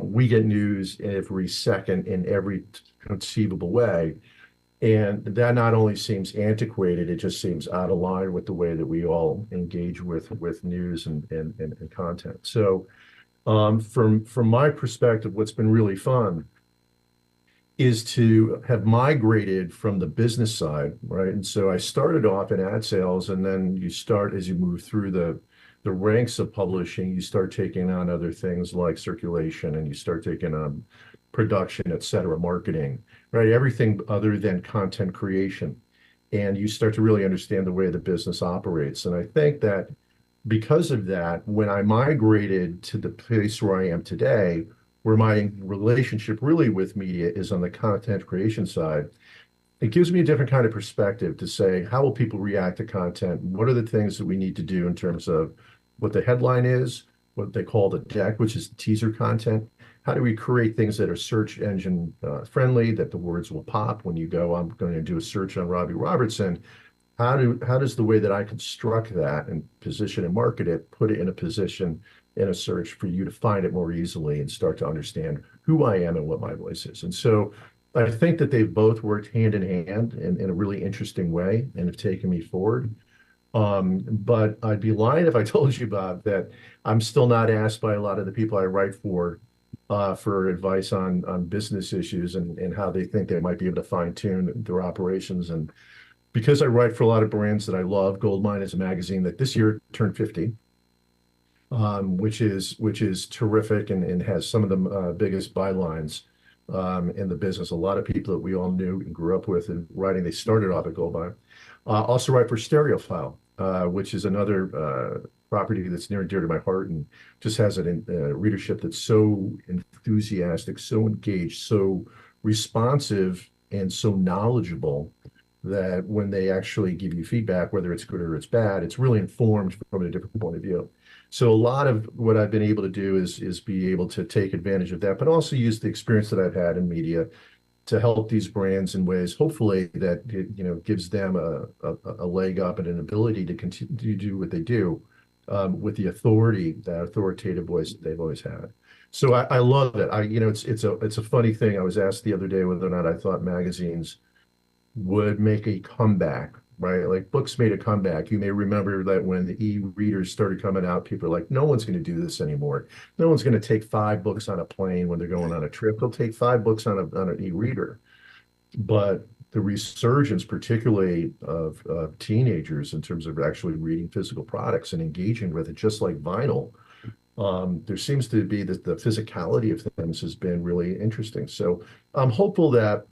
we get news every second in every conceivable way. And that not only seems antiquated, it just seems out of line with the way that we all engage with news and content. So from my perspective, what's been really fun is to have migrated from the business side, right? And so I started off in ad sales, and then you start, as you move through the ranks of publishing, you start taking on other things like circulation, and you start taking on production, et cetera, marketing, right? Everything other than content creation. And you start to really understand the way the business operates. And I think that because of that, when I migrated to the place where I am today, where my relationship really with media is on the content creation side, it gives me a different kind of perspective to say, how will people react to content? What are the things that we need to do in terms of what the headline is, what they call the deck, which is the teaser content? How do we create things that are search engine friendly, that the words will pop when you go, I'm going to do a search on Robbie Robertson? how does the way that I construct that and position and market it, put it in a position in a search for you to find it more easily and start to understand who I am and what my voice is. And so I think that they've both worked hand in hand in a really interesting way and have taken me forward. But I'd be lying if I told you, Bob, that I'm still not asked by a lot of the people I write for advice on business issues and how they think they might be able to fine tune their operations. And because I write for a lot of brands that I love, Goldmine is a magazine that this year turned 50, which is terrific and has some of the biggest bylines in the business. A lot of people that we all knew and grew up with in writing, they started off at Goldmine. Also write for Stereophile, which is another property that's near and dear to my heart and just has a readership that's so enthusiastic, so engaged, so responsive, and so knowledgeable that when they actually give you feedback, whether it's good or it's bad, it's really informed from a different point of view. So a lot of what I've been able to do is be able to take advantage of that, but also use the experience that I've had in media to help these brands in ways, hopefully, that gives them a leg up and an ability to continue to do what they do with the authority, that authoritative voice that they've always had. So I love it. It's a funny thing. I was asked the other day whether or not I thought magazines would make a comeback, right? Like books made a comeback. You may remember that when the e-readers started coming out, people are like, no one's going to do this anymore. No one's going to take 5 books on a plane when they're going on a trip. They'll take 5 books on an e-reader. But the resurgence, particularly of teenagers in terms of actually reading physical products and engaging with it, just like vinyl, there seems to be that the physicality of things has been really interesting. So I'm hopeful that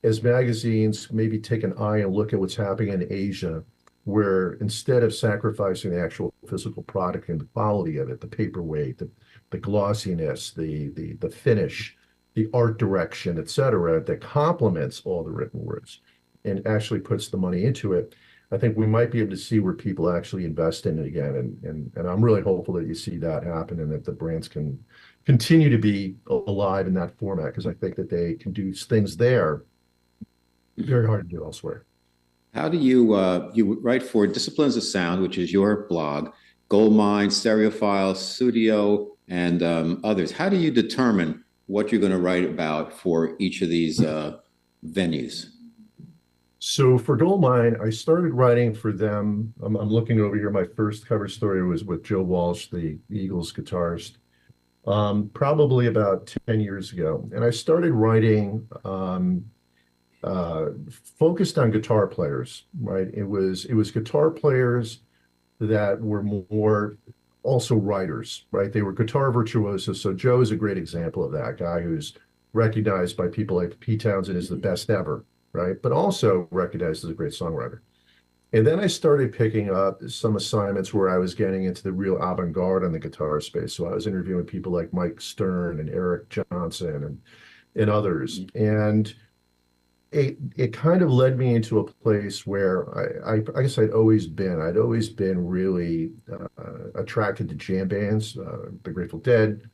as magazines maybe take an eye and look at what's happening in Asia, where instead of sacrificing the actual physical product and the quality of it, the paperweight, the glossiness, the finish, the art direction, et cetera, that complements all the written words and actually puts the money into it, I think we might be able to see where people actually invest in it again. And I'm really hopeful that you see that happen and that the brands can continue to be alive in that format, because I think that they can do things there very hard to do elsewhere. How do you write for Disciplines of Sound, which is your blog, Goldmine, Stereophile, Studio, and others? How do you determine what you're going to write about for each of these venues? So for Goldmine, I started writing for them. I'm looking over here. My first cover story was with Joe Walsh, the Eagles guitarist, probably about 10 years ago. And I started writing focused on guitar players, right? It was guitar players that were more also writers, right? They were guitar virtuosos. So Joe is a great example of that guy who's recognized by people like Pete Townsend as the best ever, right? But also recognized as a great songwriter. And then I started picking up some assignments where I was getting into the real avant-garde on the guitar space. So I was interviewing people like Mike Stern and Eric Johnson and others. And it kind of led me into a place where I guess I'd always been really attracted to jam bands, the Grateful Dead,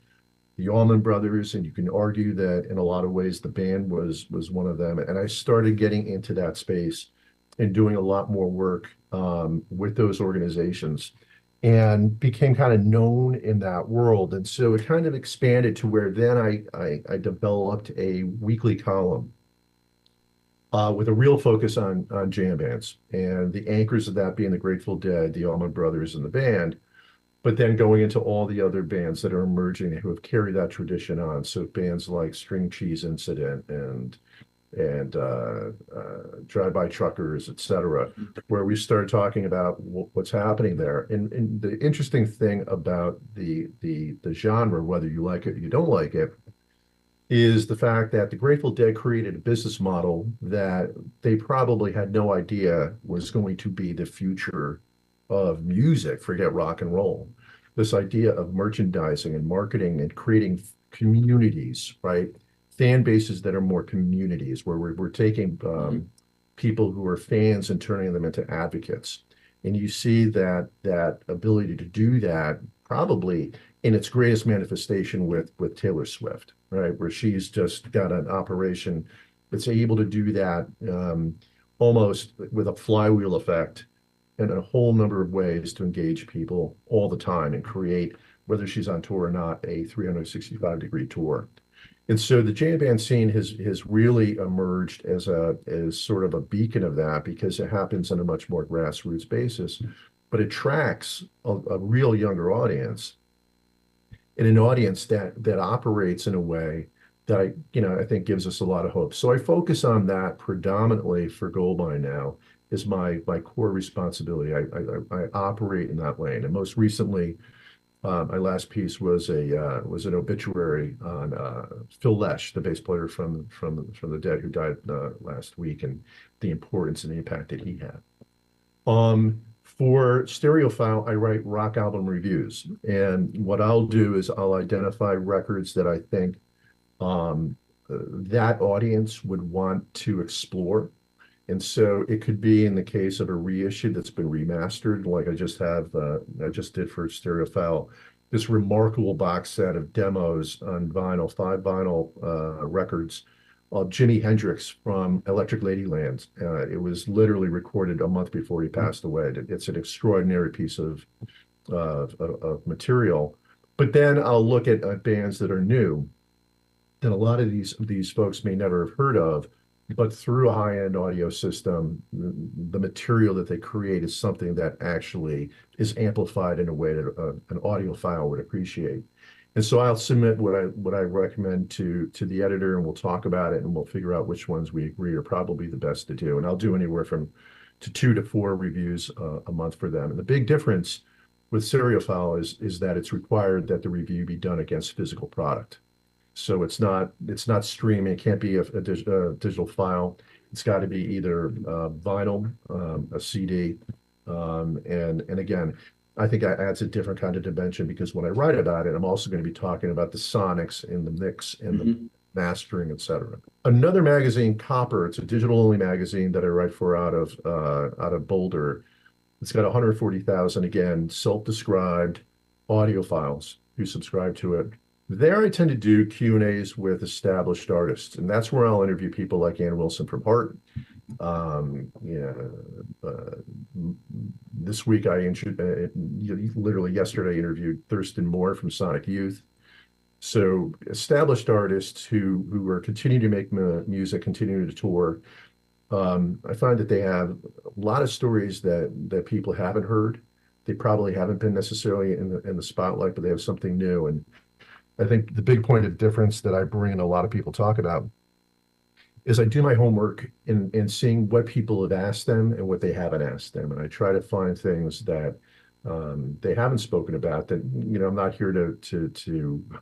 the Allman Brothers, and you can argue that in a lot of ways the band was one of them. And I started getting into that space and doing a lot more work with those organizations and became kind of known in that world. And so it kind of expanded to where then I developed a weekly column with a real focus on jam bands, and the anchors of that being the Grateful Dead, the Allman Brothers, and the band, but then going into all the other bands that are emerging who have carried that tradition on. So bands like String Cheese Incident and Drive-By Truckers, et cetera, where we started talking about what's happening there. And the interesting thing about the genre, whether you like it or you don't like it, is the fact that the Grateful Dead created a business model that they probably had no idea was going to be the future of music, forget rock and roll. This idea of merchandising and marketing and creating communities, right? Fan bases that are more communities, where we're taking people who are fans and turning them into advocates. And you see that ability to do that probably in its greatest manifestation with Taylor Swift, right? Where she's just got an operation that's able to do that almost with a flywheel effect and a whole number of ways to engage people all the time and create, whether she's on tour or not, a 365-degree tour. And so the jam band scene has really emerged as sort of a beacon of that, because it happens on a much more grassroots basis, but it attracts a real younger audience, and an audience that operates in a way that I think gives us a lot of hope. So I focus on that predominantly for Goldmine now is my core responsibility. I operate in that lane, and most recently, my last piece was an obituary on Phil Lesh, the bass player from the Dead, who died last week, and the importance and the impact that he had. For Stereophile, I write rock album reviews, and what I'll do is I'll identify records that I think that audience would want to explore. And so it could be in the case of a reissue that's been remastered, like I just did for Stereophile, this remarkable box set of demos on vinyl, 5 vinyl records of Jimi Hendrix from Electric Ladyland. It was literally recorded a month before he passed away. It's an extraordinary piece of material. But then I'll look at bands that are new, that a lot of these folks may never have heard of, but through a high-end audio system, the material that they create is something that actually is amplified in a way that an audiophile would appreciate. And so I'll submit what I recommend to the editor, and we'll talk about it, and we'll figure out which ones we agree are probably the best to do. And I'll do anywhere from 2 to 4 reviews a month for them. And the big difference with Stereophile is that it's required that the review be done against physical product. So it's not streaming. It can't be a digital file. It's got to be either vinyl, a CD, and again, I think that adds a different kind of dimension, because when I write about it, I'm also going to be talking about the sonics and the mix and the mastering, etc. Another magazine, Copper. It's a digital-only magazine that I write for out of Boulder. It's got 140,000 again self-described audiophiles who subscribe to it. There I tend to do Q&As with established artists, and that's where I'll interview people like Ann Wilson from Heart. This week literally yesterday, I interviewed Thurston Moore from Sonic Youth. So established artists who are continuing to make music, continuing to tour. I find that they have a lot of stories that people haven't heard. They probably haven't been necessarily in the spotlight, but they have something new. And I think the big point of difference that I bring and a lot of people talk about is I do my homework in seeing what people have asked them and what they haven't asked them. And I try to find things that they haven't spoken about that, I'm not here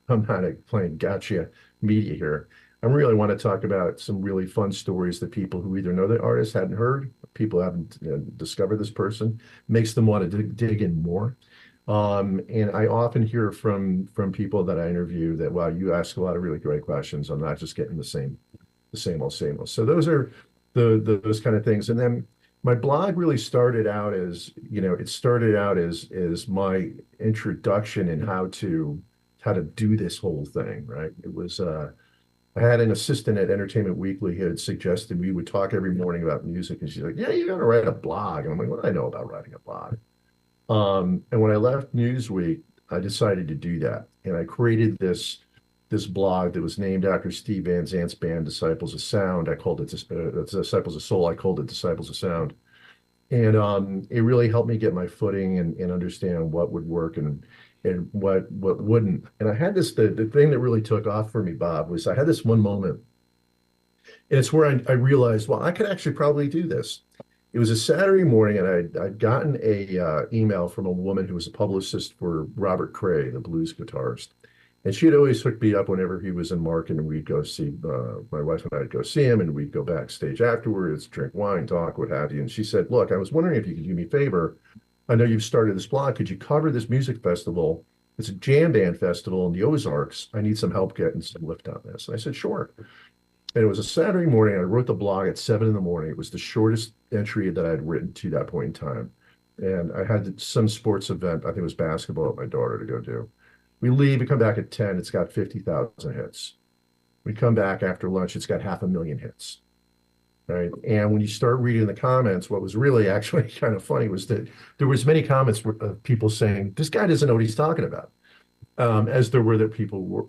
I'm not playing gotcha media here. I really want to talk about some really fun stories that people who either know the artist hadn't heard, people haven't discovered this person, makes them want to dig in more. And I often hear from people that I interview that, wow, you ask a lot of really great questions. I'm not just getting the same old. So those are those kind of things. And then my blog really started out as, as my introduction in how to do this whole thing, right? It was, I had an assistant at Entertainment Weekly who had suggested we would talk every morning about music. And she's like, yeah, you got to write a blog. And I'm like, what do I know about writing a blog? And when I left Newsweek, I decided to do that. And I created this blog that was named after Steve Van Zandt's band, Disciples of Sound. I called it Disciples of Soul. I called it Disciples of Sound. And it really helped me get my footing and understand what would work and what wouldn't. And I had the thing that really took off for me, Bob, was I had this one moment. And it's where I realized, well, I could actually probably do this. It was a Saturday morning, and I'd gotten a email from a woman who was a publicist for Robert Cray, the blues guitarist. And she'd always hook me up whenever he was in Market, and we'd go see, my wife and I'd go see him, and we'd go backstage afterwards, drink wine, talk, what have you. And she said, look, I was wondering if you could do me a favor. I know you've started this blog. Could you cover this music festival? It's a jam band festival in the Ozarks. I need some help getting some lift on this. And I said, sure. And it was a Saturday morning. I wrote the blog at 7 in the morning. It was the shortest entry that I'd written to that point in time. And I had some sports event, I think it was basketball, with my daughter to go do. We leave, we come back at 10, it's got 50,000 hits. We come back after lunch, it's got 500,000 hits. right? And when you start reading the comments, what was really actually kind of funny was that there was many comments of people saying, this guy doesn't know what he's talking about, as there were that people were,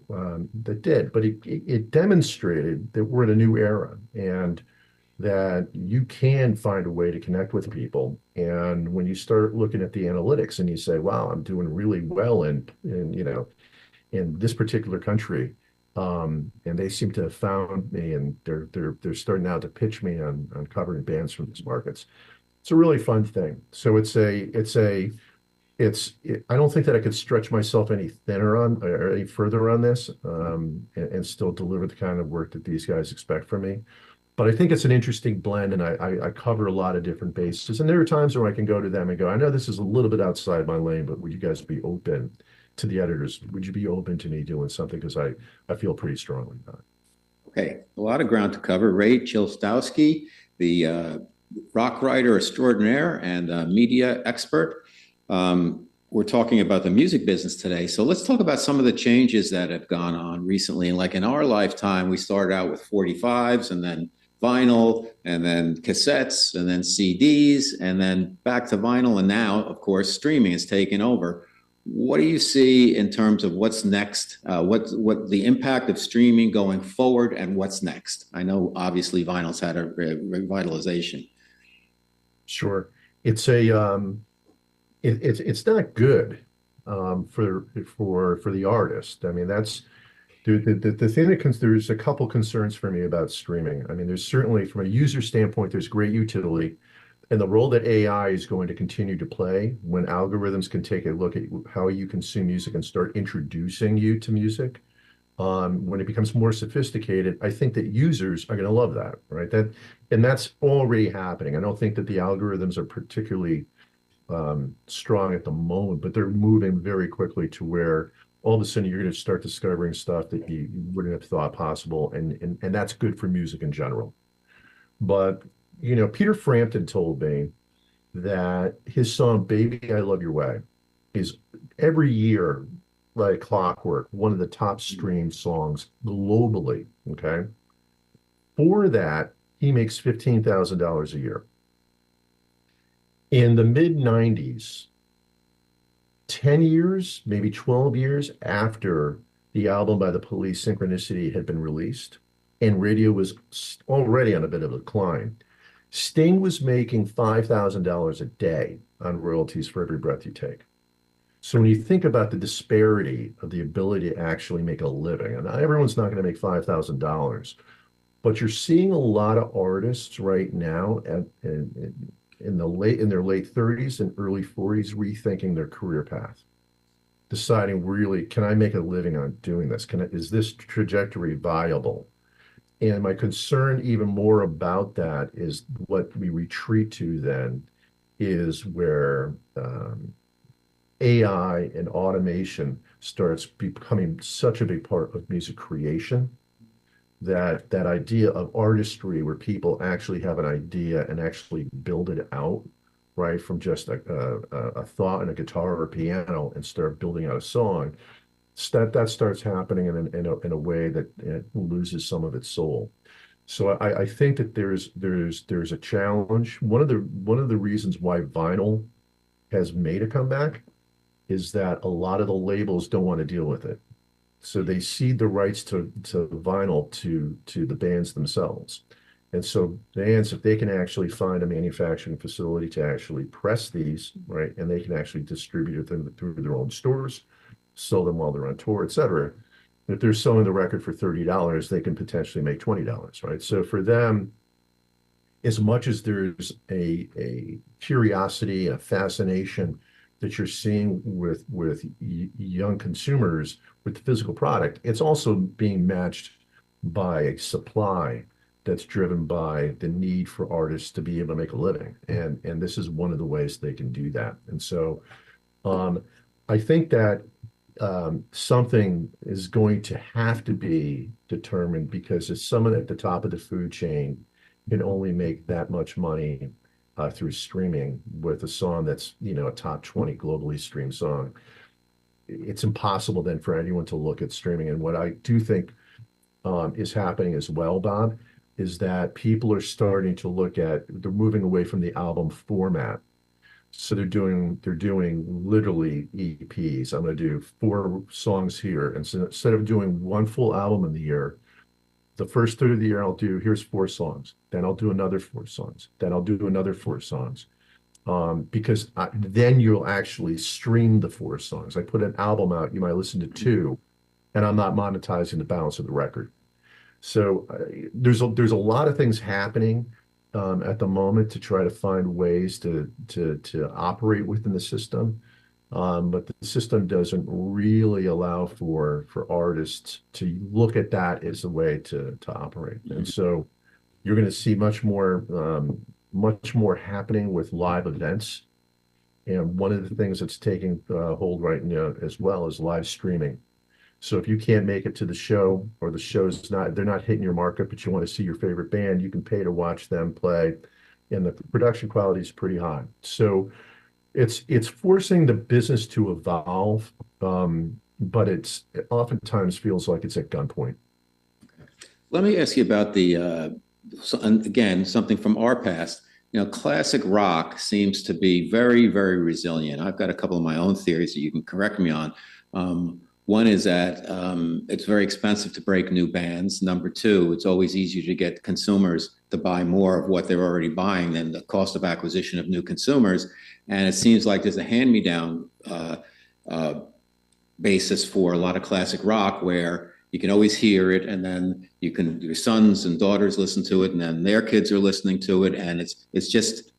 that did. But it demonstrated that we're in a new era and that you can find a way to connect with people. And when you start looking at the analytics and you say, wow, I'm doing really well in this particular country, and they seem to have found me, and they're starting now to pitch me on covering bands from these markets. It's a really fun thing. So I don't think that I could stretch myself any thinner on or any further on this, and still deliver the kind of work that these guys expect from me. But I think it's an interesting blend, and I cover a lot of different bases. And there are times where I can go to them and go, I know this is a little bit outside my lane, but would you guys be open to the editors? Would you be open to me doing something? Because I feel pretty strongly about it. Okay, a lot of ground to cover. Ray Chilstowski, the rock writer extraordinaire and media expert. We're talking about the music business today. So let's talk about some of the changes that have gone on recently. And like in our lifetime, we started out with 45s and then vinyl and then cassettes and then CDs and then back to vinyl. And now, of course, streaming has taken over. What do you see in terms of what's next? What the impact of streaming going forward and what's next? I know obviously vinyl's had a revitalization. Sure. It's it's not good for the artist. I mean, that's the thing that there's a couple concerns for me about streaming. I mean, there's certainly, from a user standpoint, there's great utility, and the role that AI is going to continue to play when algorithms can take a look at how you consume music and start introducing you to music. When it becomes more sophisticated, I think that users are going to love that, right? And that's already happening. I don't think that the algorithms are particularly strong at the moment, but they're moving very quickly to where all of a sudden you're going to start discovering stuff that you wouldn't have thought possible, and that's good for music in general. But Peter Frampton told me that his song "Baby, I Love Your Way" is every year, like clockwork, one of the top streamed songs globally. Okay, for that he makes $15,000 a year. In the mid-90s, 10 years, maybe 12 years after the album by The Police, Synchronicity, had been released, and radio was already on a bit of a decline, Sting was making $5,000 a day on royalties for every breath you take. So when you think about the disparity of the ability to actually make a living, and not everyone's not going to make $5,000, but you're seeing a lot of artists right now in their late 30s and early 40s rethinking their career path, deciding, really, can I make a living on doing this? Is this trajectory viable? And my concern even more about that is what we retreat to then is where AI and automation starts becoming such a big part of music creation, that idea of artistry where people actually have an idea and actually build it out, right, from just a thought and a guitar or a piano and start building out a song, that starts happening in a way that it loses some of its soul. So I think that there's a challenge. One of the reasons why vinyl has made a comeback is that a lot of the labels don't want to deal with it. So they cede the rights to vinyl to the bands themselves. And so bands, if they can actually find a manufacturing facility to actually press these, right, and they can actually distribute them through their own stores, sell them while they're on tour, et cetera. If they're selling the record for $30, they can potentially make $20, right? So for them, as much as there's a curiosity, a fascination that you're seeing with young consumers with the physical product, it's also being matched by a supply that's driven by the need for artists to be able to make a living. And this is one of the ways they can do that. And so I think that something is going to have to be determined, because if someone at the top of the food chain can only make that much money through streaming with a song that's, a top 20 globally streamed song, it's impossible then for anyone to look at streaming. And what I do think is happening as well, Bob, is that people are starting to they're moving away from the album format. So they're doing literally EPs. I'm going to do 4 songs here. And so instead of doing one full album in the year, the first third of the year, here's 4 songs. Then I'll do another 4 songs. Then I'll do another 4 songs. Because then you'll actually stream the 4 songs. I put an album out, you might listen to 2, and I'm not monetizing the balance of the record. So there's a lot of things happening at the moment to try to find ways to operate within the system. But the system doesn't really allow for artists to look at that as a way to operate. And so you're going to see much more happening with live events. And one of the things that's taking hold right now as well is live streaming. So if you can't make it to the show, or the show's they're not hitting your market, but you want to see your favorite band, you can pay to watch them play, and the production quality is pretty high. So it's forcing the business to evolve, but it oftentimes feels like it's at gunpoint. Let me ask you about again, something from our past. Classic rock seems to be very, very resilient. I've got a couple of my own theories that you can correct me on. One is that it's very expensive to break new bands. Number 2, it's always easier to get consumers to buy more of what they're already buying than the cost of acquisition of new consumers. And it seems like there's a hand-me-down basis for a lot of classic rock where you can always hear it, and then your sons and daughters listen to it, and then their kids are listening to it, and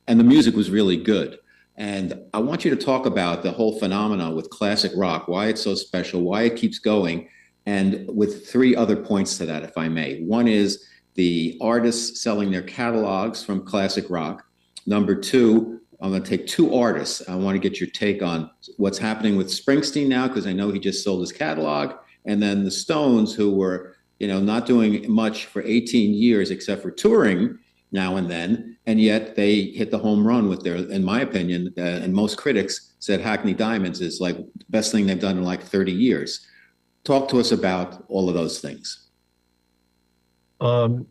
and the music was really good. And I want you to talk about the whole phenomenon with classic rock, why it's so special, why it keeps going, and with 3 other points to that, if I may. One is the artists selling their catalogs from classic rock. Number 2, I'm going to take 2 artists. I want to get your take on what's happening with Springsteen now, because I know he just sold his catalog. And then the Stones, who were, not doing much for 18 years except for touring now and then, and yet they hit the home run with in my opinion, and most critics said Hackney Diamonds is like the best thing they've done in like 30 years. Talk to us about all of those things. Okay, I'm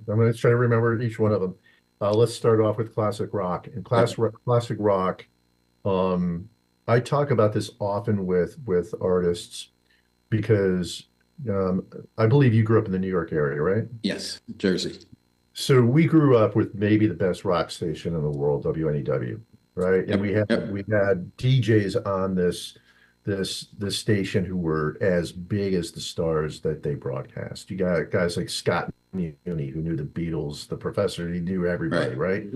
going to try to remember each one of them. Let's start off with classic rock. And classic rock, I talk about this often with artists because I believe you grew up in the New York area, right? Yes, Jersey. So we grew up with maybe the best rock station in the world, WNEW, right? And we had DJs on this station who were as big as the stars that they broadcast. You got guys like Scott Muni, who knew the Beatles, the Professor, he knew everybody, right?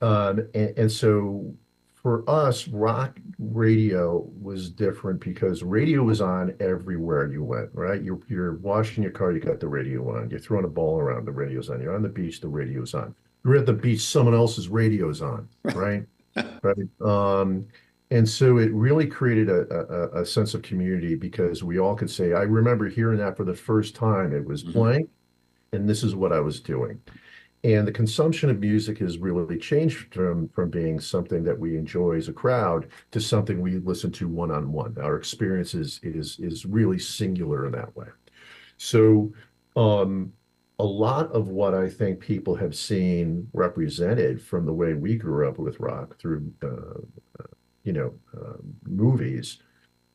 And so for us, rock radio was different because radio was on everywhere you went, right? You're washing your car, you got the radio on. You're throwing a ball around, the radio's on. You're on the beach, the radio's on. You're at the beach, someone else's radio's on, right? Right. And so it really created a sense of community because we all could say, I remember hearing that for the first time. It was playing, and this is what I was doing. And the consumption of music has really changed from being something that we enjoy as a crowd to something we listen to one-on-one. Our experience is really singular in that way. So a lot of what I think people have seen represented from the way we grew up with rock through movies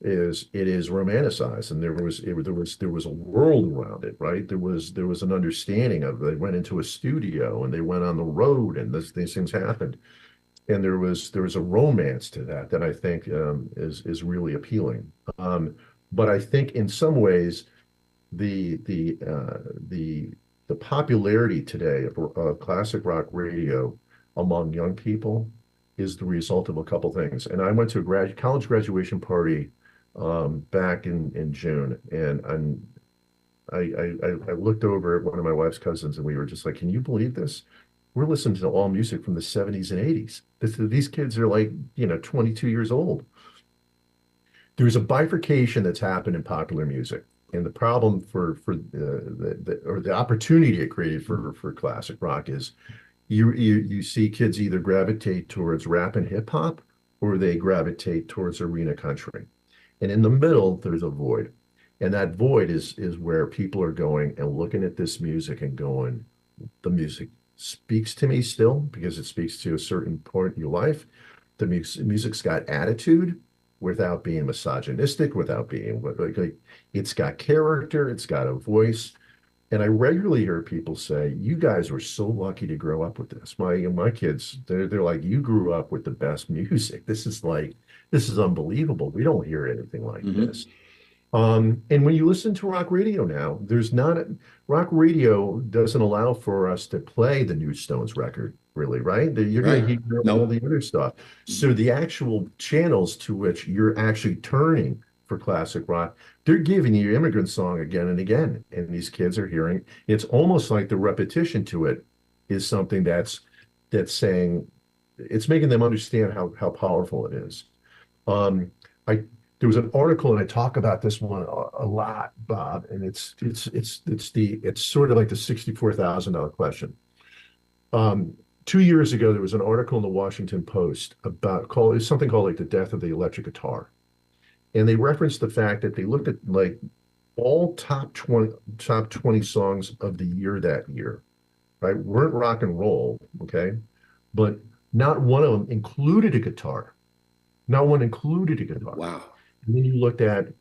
is romanticized, and there was a world around it, right? There was an understanding of they went into a studio and they went on the road and these things happened, and there was a romance to that I think is really appealing. But I think in some ways the popularity today of classic rock radio among young people is the result of a couple things. And I went to a college graduation party back in June, and I looked over at one of my wife's cousins, and we were just like, can you believe this? We're listening to all music from the 70s and 80s. These kids are like 22 years old. There's a bifurcation that's happened in popular music, and the problem for the opportunity it created for classic rock is you see kids either gravitate towards rap and hip hop, or they gravitate towards arena country. And in the middle, there's a void. And that void is where people are going and looking at this music and going, the music speaks to me still because it speaks to a certain point in your life. The music's got attitude without being misogynistic, without being like it's got character, it's got a voice. And I regularly hear people say, "You guys were so lucky to grow up with this." My kids, they're like, "You grew up with the best music. This is unbelievable. We don't hear anything like this." And when you listen to rock radio now, rock radio doesn't allow for us to play the new Stones record, really, right? You're going to hear all the other stuff. So the actual channels to which you're actually turning for classic rock, they're giving you Immigrant Song again and again. And these kids are hearing, it's almost like the repetition to it is something that's saying, it's making them understand how powerful it is. There was an article, and I talk about this one a lot, Bob, and it's sort of like the $64,000 question. 2 years ago, there was an article in the Washington Post about something called like the death of the electric guitar, and they referenced the fact that they looked at like all top 20 songs of the year that year, right? Weren't rock and roll, okay, but not one of them included a guitar. Not one included a guitar. Wow. And then you looked at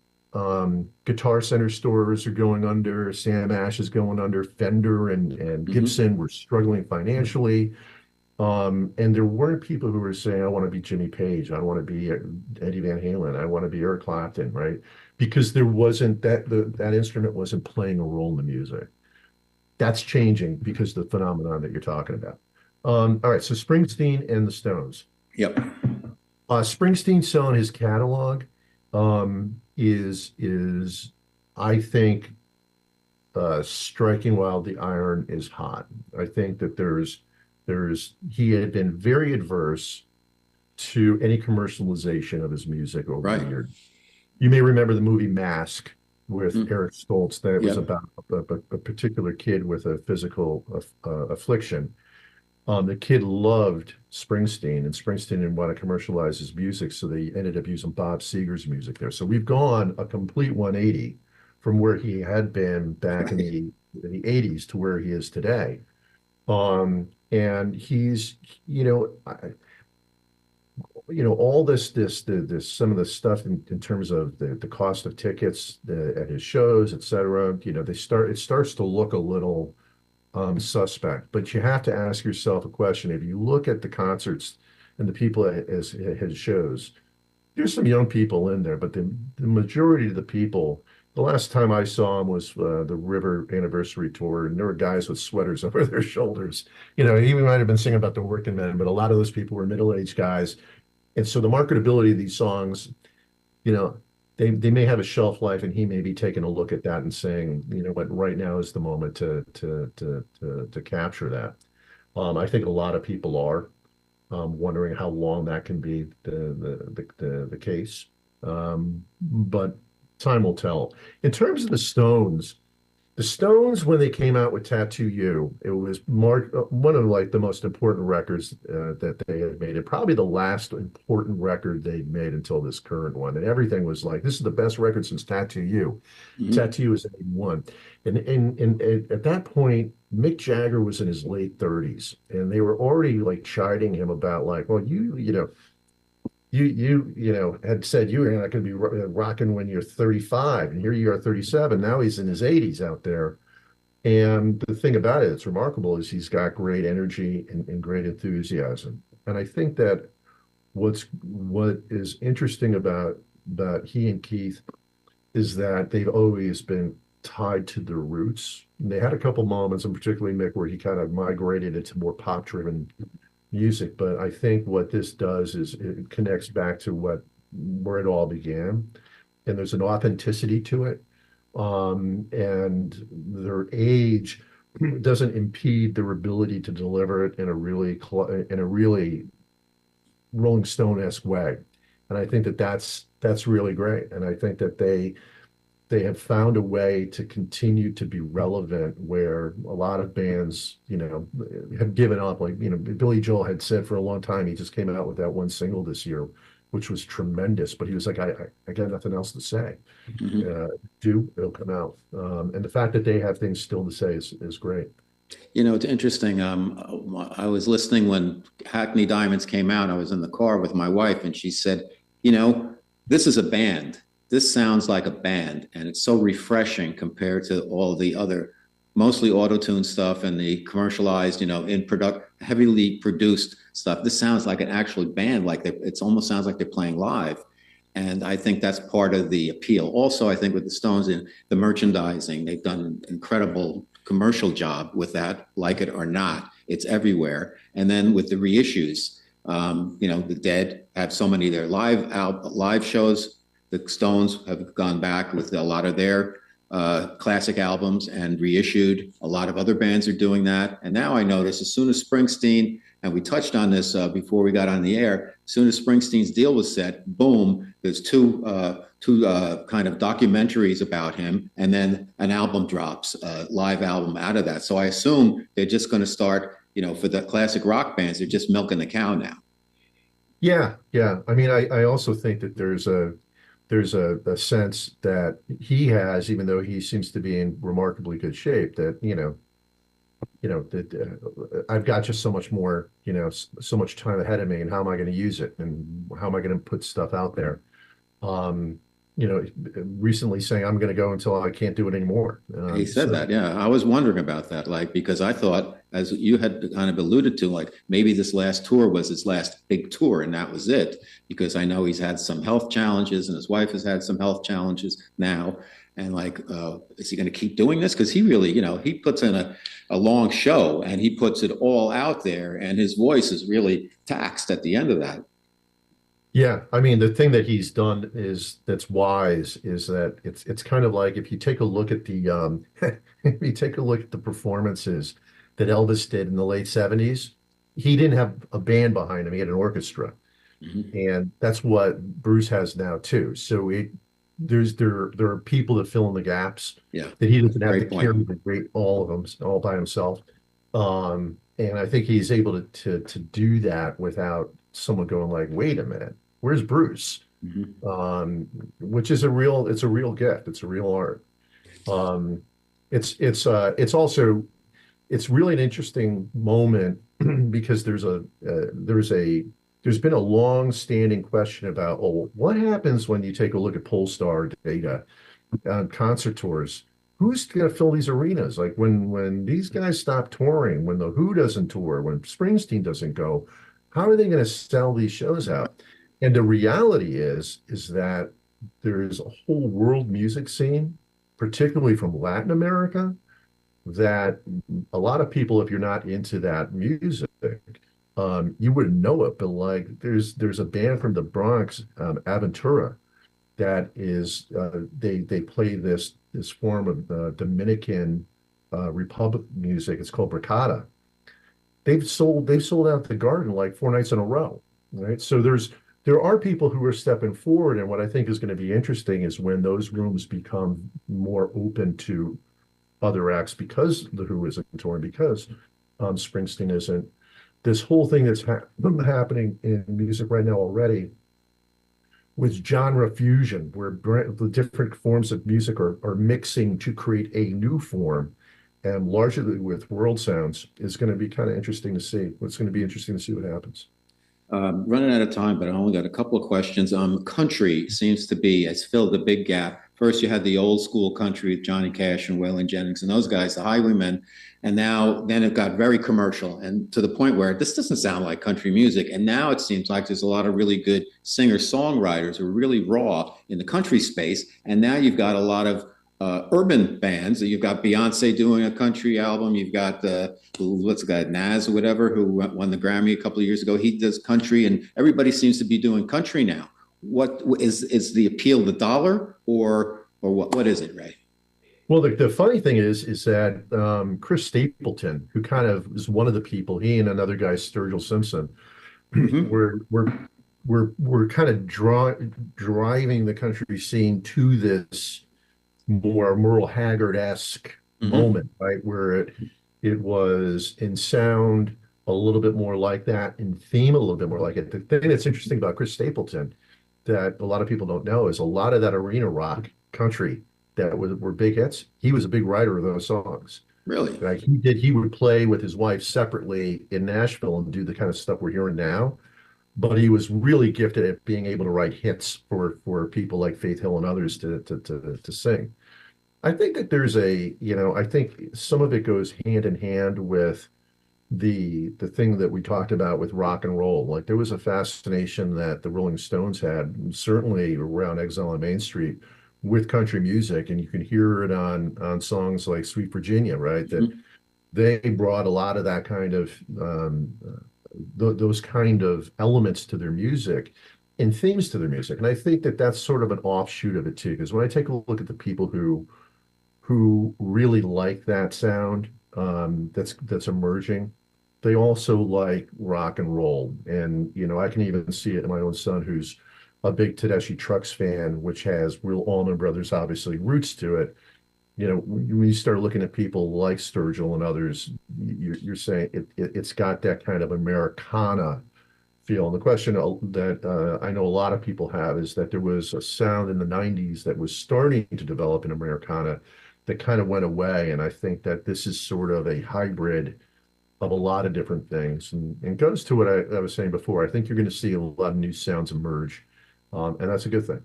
Guitar Center stores are going under, Sam Ash is going under, Fender and Gibson were struggling financially. And there weren't people who were saying, I want to be Jimmy Page, I want to be Eddie Van Halen, I want to be Eric Clapton, right? Because there wasn't that instrument wasn't playing a role in the music. That's changing because of the phenomenon that you're talking about. All right, so Springsteen and the Stones. Yep. Springsteen selling his catalog is I think striking while the iron is hot. I think that he had been very adverse to any commercialization of his music over the years. You may remember the movie Mask with Eric Stoltz that was about a particular kid with a physical affliction. The kid loved Springsteen, and Springsteen didn't want to commercialize his music, so they ended up using Bob Seger's music there. So we've gone a complete 180 from where he had been back in the 80s to where he is today. And he's, all this some of the stuff in terms of the cost of tickets at his shows, et cetera, it starts to look a little suspect, but you have to ask yourself a question. If you look at the concerts and the people at his shows, there's some young people in there, but the majority of the people, the last time I saw him was the River Anniversary Tour, and there were guys with sweaters over their shoulders. He might have been singing about the working men, but a lot of those people were middle-aged guys. And so the marketability of these songs, they may have a shelf life, and he may be taking a look at that and saying, what, right now is the moment to capture that. I think a lot of people are wondering how long that can be the case, but time will tell. In terms of the Stones, when they came out with Tattoo You, it was one of like the most important records that they had made, and probably the last important record they'd made until this current one. And everything was like, this is the best record since Tattoo You. Tattoo You was 81. And at that point, Mick Jagger was in his late 30s, and they were already like chiding him about like, well, you had said you were not going to be rocking when you're 35, and here you are 37. Now he's in his 80s out there. And the thing about it that's remarkable is he's got great energy and great enthusiasm. And I think that what is interesting about he and Keith is that they've always been tied to their roots. And they had a couple moments, and particularly Mick, where he kind of migrated into more pop-driven music, but I think what this does is it connects back to where it all began, and there's an authenticity to it, and their age doesn't impede their ability to deliver it in a really Rolling Stone-esque way, and I think that's really great, and I think that they have found a way to continue to be relevant where a lot of bands, have given up. Like, Billy Joel had said for a long time, he just came out with that one single this year, which was tremendous. But he was like, I got nothing else to say. It'll come out. And the fact that they have things still to say is great. You know, it's interesting. I was listening when Hackney Diamonds came out. I was in the car with my wife, and she said, you know, this is a band. This sounds like a band, and it's so refreshing compared to all the other, mostly auto-tune stuff and the commercialized, you know, heavily produced stuff. This sounds like an actual band, like it almost sounds like they're playing live. And I think that's part of the appeal. Also, I think with the Stones in the merchandising, they've done an incredible commercial job with that, like it or not. It's everywhere. And then with the reissues, you know, the Dead have so many of their live shows. The Stones have gone back with a lot of their classic albums and reissued. A lot of other bands are doing that. And now I notice as soon as Springsteen, and we touched on this before we got on the air, as soon as Springsteen's deal was set, boom, there's two kind of documentaries about him, and then an album drops, a live album out of that. So I assume they're just going to start, you know, for the classic rock bands, they're just milking the cow now. Yeah. I mean, I also think that there's a sense that he has, even though he seems to be in remarkably good shape, that, that I've got just so much more, so much time ahead of me, and how am I going to use it, and how am I going to put stuff out there? Recently saying I'm going to go until I can't do it anymore. He said that, yeah. I was wondering about that, because I thought, as you had kind of alluded to, maybe this last tour was his last big tour, and that was it, because I know he's had some health challenges, and his wife has had some health challenges now. And is he going to keep doing this? Because he really, he puts in a long show, and he puts it all out there, and his voice is really taxed at the end of that. Yeah, I mean, the thing that he's done that's wise is that it's kind of like, if you take a look at the performances that Elvis did in the late 70s, he didn't have a band behind him; he had an orchestra, and that's what Bruce has now too. So there are people that fill in the gaps. Yeah, that he doesn't have to carry the weight all of them all by himself, and I think he's able to do that without someone going like, "Wait a minute, where's Bruce?" Which is a real gift. It's a real art. It's really an interesting moment because there's been a long-standing question about, what happens when you take a look at Pollstar data on concert tours? Who's going to fill these arenas? Like when these guys stop touring, when the Who doesn't tour, when Springsteen doesn't go, how are they going to sell these shows out? And the reality is that there is a whole world music scene, particularly from Latin America, that a lot of people, if you're not into that music, you wouldn't know it. But there's a band from the Bronx, Aventura, that is they play this form of Dominican Republic music. It's called Bricata. They've sold out the Garden like 4 nights in a row, right? So there are people who are stepping forward, and what I think is going to be interesting is when those rooms become more open to other acts, because the Who isn't touring, because Springsteen isn't. This whole thing that's happening in music right now already with genre fusion, where the different forms of music are mixing to create a new form, and largely with world sounds, is going to be kind of interesting to see. It's going to be interesting to see what happens. Running out of time, but I only got a couple of questions. Country seems to has filled a big gap. First, you had the old school country with Johnny Cash and Waylon Jennings and those guys, the Highwaymen, and then it got very commercial, and to the point where this doesn't sound like country music. And now it seems like there's a lot of really good singer-songwriters who are really raw in the country space. And now you've got a lot of urban bands. You've got Beyonce doing a country album. You've got what's the guy, Nas or whatever, who won the Grammy a couple of years ago. He does country, and everybody seems to be doing country now. What is the appeal? The dollar, or what is it, Ray? Well, the funny thing is that Chris Stapleton, who kind of is one of the people, he and another guy, Sturgill Simpson, we're kind of driving the country scene to this more Merle Haggard-esque moment, right, where it was in sound a little bit more like that, in theme a little bit more like it. The thing that's interesting about Chris Stapleton that a lot of people don't know is a lot of that arena rock country that were big hits. He was a big writer of those songs. Really? Like he would play with his wife separately in Nashville and do the kind of stuff we're hearing now. But he was really gifted at being able to write hits for people like Faith Hill and others to sing. I think that there's I think some of it goes hand in hand with the thing that we talked about with rock and roll. Like there was a fascination that the Rolling Stones had, certainly around Exile on Main Street, with country music, and you can hear it on songs like Sweet Virginia, right? That they brought a lot of that kind of those kind of elements to their music and themes to their music. And I think that that's sort of an offshoot of it too, because when I take a look at the people who really like that sound that's emerging, they also like rock and roll. And I can even see it in my own son, who's a big Tedeschi Trucks fan, which has real Allman Brothers obviously roots to it. When you start looking at people like Sturgill and others, you're saying it's got that kind of Americana feel. And the question that I know a lot of people have is that there was a sound in the 90s that was starting to develop in Americana that kind of went away. And I think that this is sort of a hybrid of a lot of different things, and goes to what I was saying before. I think you're going to see a lot of new sounds emerge, and that's a good thing.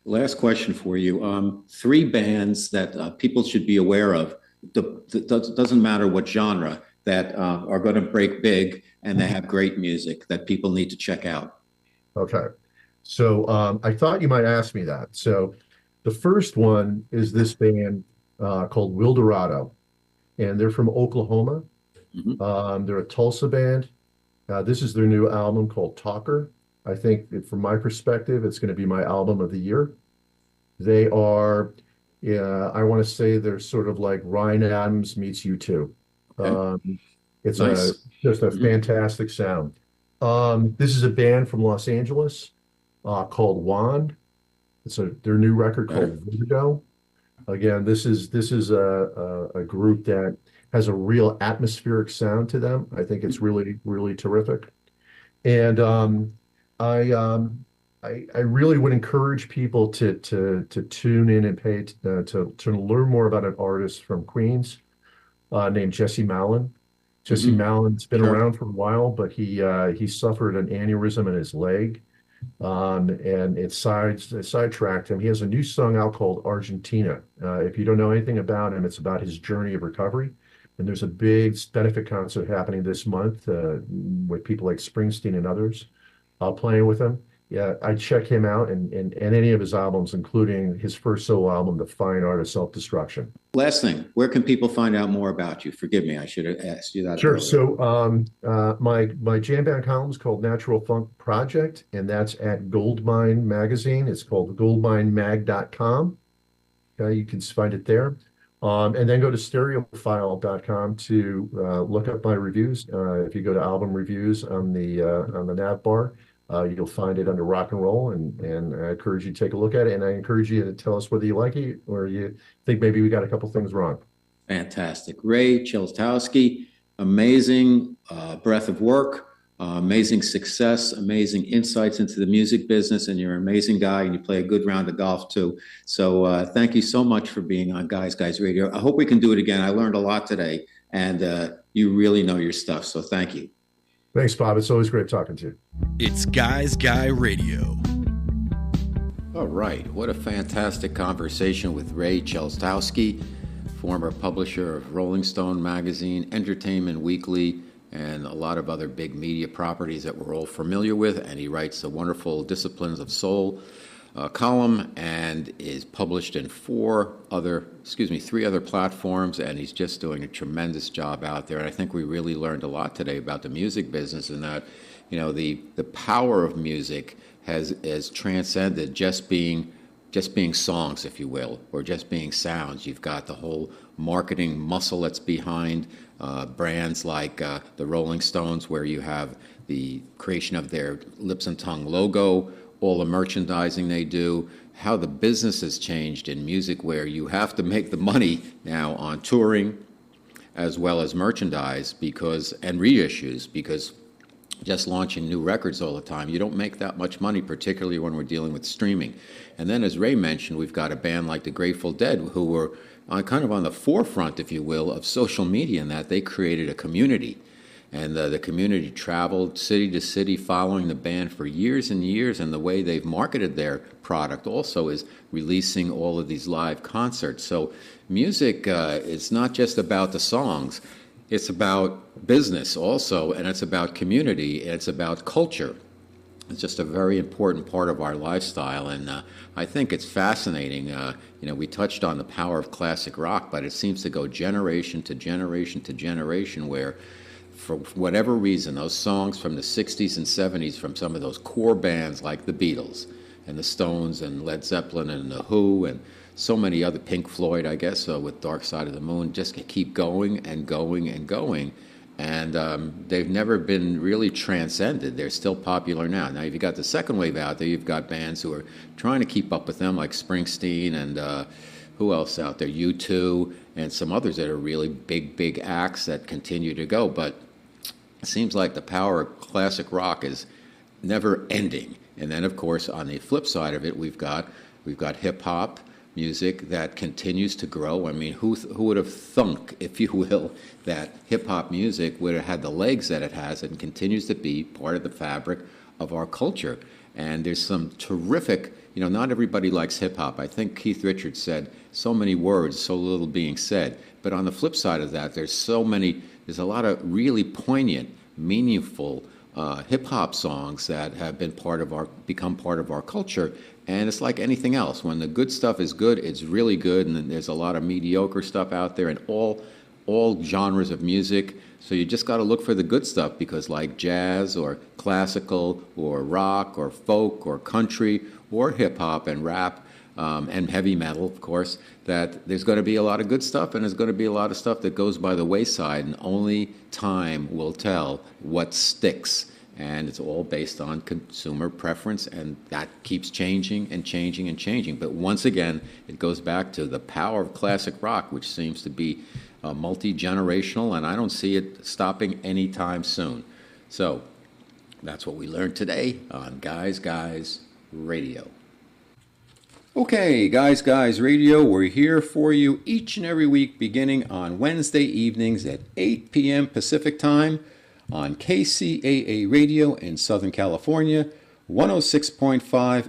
Last question for you. 3 bands that people should be aware of, doesn't matter what genre, that are going to break big and they have great music that people need to check out. Okay. So I thought you might ask me that. So the first one is this band called Wildorado, and they're from Oklahoma. They're a Tulsa band. This is their new album called Talker. I think from my perspective, it's going to be my album of the year. They are, I want to say they're sort of like Ryan Adams meets U2. Okay. It's nice. Just a fantastic sound. This is a band from Los Angeles called Wand. It's their new record called Vertigo. Again, this is a group that has a real atmospheric sound to them. I think it's really, really terrific. And I really would encourage people to tune in and pay to learn more about an artist from Queens named Jesse Malin. Jesse Malin's been around for a while, but he suffered an aneurysm in his leg, and it sidetracked him. He has a new song out called Argentina. If you don't know anything about him, it's about his journey of recovery. And there's a big benefit concert happening this month with people like Springsteen and others playing with him. Yeah, I'd check him out and any of his albums, including his first solo album, The Fine Art of Self-Destruction. Last thing, where can people find out more about you? Forgive me, I should have asked you that. Sure. Earlier. So my jam band column is called Natural Funk Project, and that's at Goldmine Magazine. It's called goldminemag.com. You can find it there. And then go to stereophile.com to look up my reviews. If you go to album reviews on the nav bar, you'll find it under rock and roll, and I encourage you to take a look at it. And I encourage you to tell us whether you like it or you think maybe we got a couple things wrong. Fantastic. Ray Chelstowski, amazing breadth of work, amazing success, amazing insights into the music business, and you're an amazing guy, and you play a good round of golf too. So thank you so much for being on Guys Radio. I hope we can do it again. I learned a lot today, and you really know your stuff, so thank you. Thanks, Bob. It's always great talking to you. It's Guys Guy Radio. All right. What a fantastic conversation with Ray Chelstowski, former publisher of Rolling Stone magazine, Entertainment Weekly, and a lot of other big media properties that we're all familiar with. And he writes the wonderful Disciplines of Soul column, and is published in three other platforms, and he's just doing a tremendous job out there. And I think we really learned a lot today about the music business, and that, the power of music has transcended just being songs, if you will, or just being sounds. You've got the whole marketing muscle that's behind brands like the Rolling Stones, where you have the creation of their Lips and Tongue logo, all the merchandising they do, how the business has changed in music, where you have to make the money now on touring as well as merchandise and reissues, because just launching new records all the time. You don't make that much money, particularly when we're dealing with streaming. And then, as Ray mentioned, we've got a band like the Grateful Dead, who were kind of on the forefront, if you will, of social media, in that they created a community. And the community traveled city to city following the band for years and years, and the way they've marketed their product also is releasing all of these live concerts. So music is not just about the songs. It's about business also, and it's about community, and it's about culture. It's just a very important part of our lifestyle, and I think it's fascinating. We touched on the power of classic rock, but it seems to go generation to generation to generation, where for whatever reason, those songs from the 60s and 70s from some of those core bands like the Beatles and the Stones and Led Zeppelin and the Who and so many other, Pink Floyd, I guess, with Dark Side of the Moon, just keep going and going and going. And they've never been really transcended. They're still popular now. Now, if you've got the second wave out there, you've got bands who are trying to keep up with them, like Springsteen and who else out there? U2 and some others that are really big acts that continue to go. But it seems like the power of classic rock is never ending. And then, of course, on the flip side of it, we've got hip-hop music that continues to grow. I mean, who would have thunk, if you will, that hip-hop music would have had the legs that it has and continues to be part of the fabric of our culture. And there's some terrific, not everybody likes hip-hop. I think Keith Richards said, so many words, so little being said. But on the flip side of that, there's a lot of really poignant, meaningful hip-hop songs that have become part of our culture. And it's like anything else. When the good stuff is good, it's really good, and then there's a lot of mediocre stuff out there in all genres of music. So you just got to look for the good stuff, because like jazz or classical or rock or folk or country or hip-hop and rap and heavy metal, of course, that there's going to be a lot of good stuff, and there's going to be a lot of stuff that goes by the wayside, and only time will tell what sticks. And it's all based on consumer preference, and that keeps changing and changing and changing. But once again, it goes back to the power of classic rock, which seems to be multi-generational, and I don't see it stopping anytime soon. So that's what we learned today on Guys Guys Radio. Okay, Guys Radio, we're here for you each and every week, beginning on Wednesday evenings at 8 p.m. Pacific Time, on KCAA Radio in Southern California, 106.5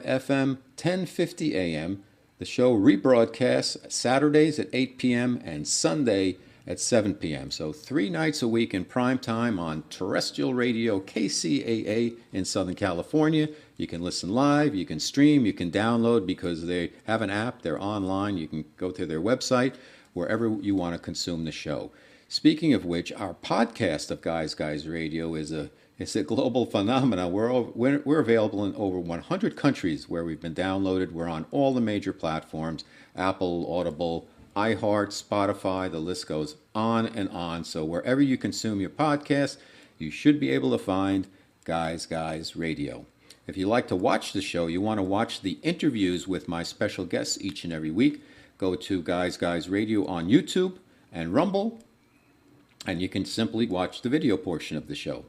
FM, 1050 AM. The show rebroadcasts Saturdays at 8 p.m. and Sunday at 7 p.m. So 3 nights a week in prime time on terrestrial radio KCAA in Southern California. You can listen live, you can stream, you can download, because they have an app, they're online. You can go to their website, wherever you want to consume the show. Speaking of which, our podcast of Guys Radio is a global phenomenon. We're available in over 100 countries where we've been downloaded. We're on all the major platforms: Apple, Audible, iHeart, Spotify. The list goes on and on. So wherever you consume your podcast, you should be able to find Guys Radio. If you like to watch the show, you want to watch the interviews with my special guests each and every week, go to Guys Radio on YouTube and Rumble, and you can simply watch the video portion of the show.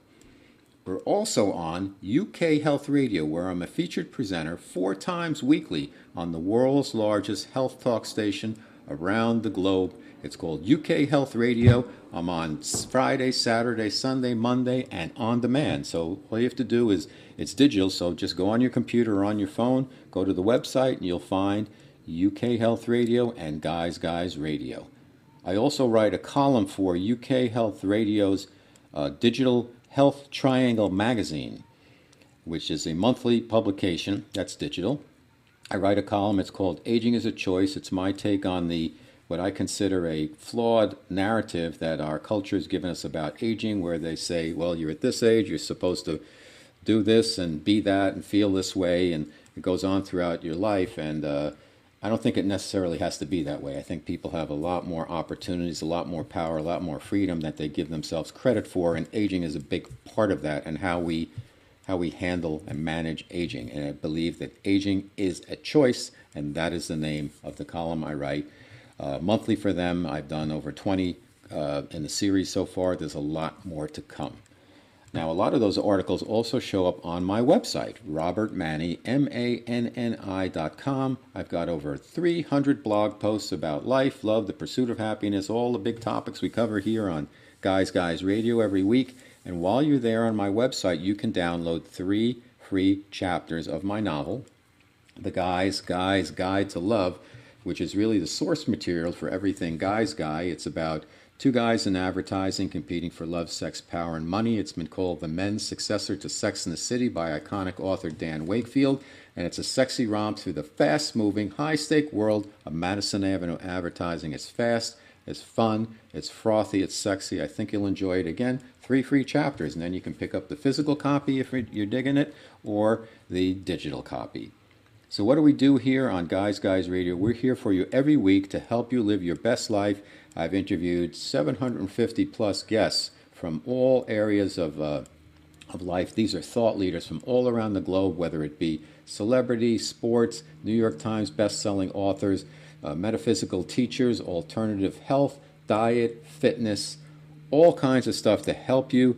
We're also on UK Health Radio, where I'm a featured presenter 4 times weekly on the world's largest health talk station around the globe. It's called UK Health Radio. I'm on Friday, Saturday, Sunday, Monday, and on demand. So all you have to do is, it's digital, so just go on your computer or on your phone, go to the website, and you'll find UK Health Radio and Guys Radio. I also write a column for UK Health Radio's Digital Health Triangle magazine, which is a monthly publication that's digital. I write a column, it's called Aging is a Choice. It's my take on what I consider a flawed narrative that our culture has given us about aging, where they say, well, you're at this age, you're supposed to do this and be that and feel this way, and it goes on throughout your life. And I don't think it necessarily has to be that way. I think people have a lot more opportunities, a lot more power, a lot more freedom that they give themselves credit for, and aging is a big part of that, and how we handle and manage aging. And I believe that aging is a choice, and that is the name of the column I write monthly for them. I've done over 20 in the series so far. There's a lot more to come. Now, a lot of those articles also show up on my website, robertmanni.com. I've got over 300 blog posts about life, love, the pursuit of happiness, all the big topics we cover here on Guys Guys Radio every week. And while you're there on my website, you can download 3 free chapters of my novel, The Guys Guys Guide to Love, which is really the source material for everything Guys Guy. It's about 2 guys in advertising competing for love, sex, power, and money. It's been called the men's successor to Sex and the City by iconic author Dan Wakefield, and it's a sexy romp through the fast-moving, high-stake world of Madison Avenue advertising. It's fast, it's fun, it's frothy, it's sexy. I think you'll enjoy it. Again, 3 free chapters, and then you can pick up the physical copy if you're digging it, or the digital copy. So what do we do here on Guys Guys Radio? We're here for you every week to help you live your best life. I've interviewed 750 plus guests from all areas of life. These are thought leaders from all around the globe, whether it be celebrities, sports, New York Times best-selling authors, metaphysical teachers, alternative health, diet, fitness, all kinds of stuff to help you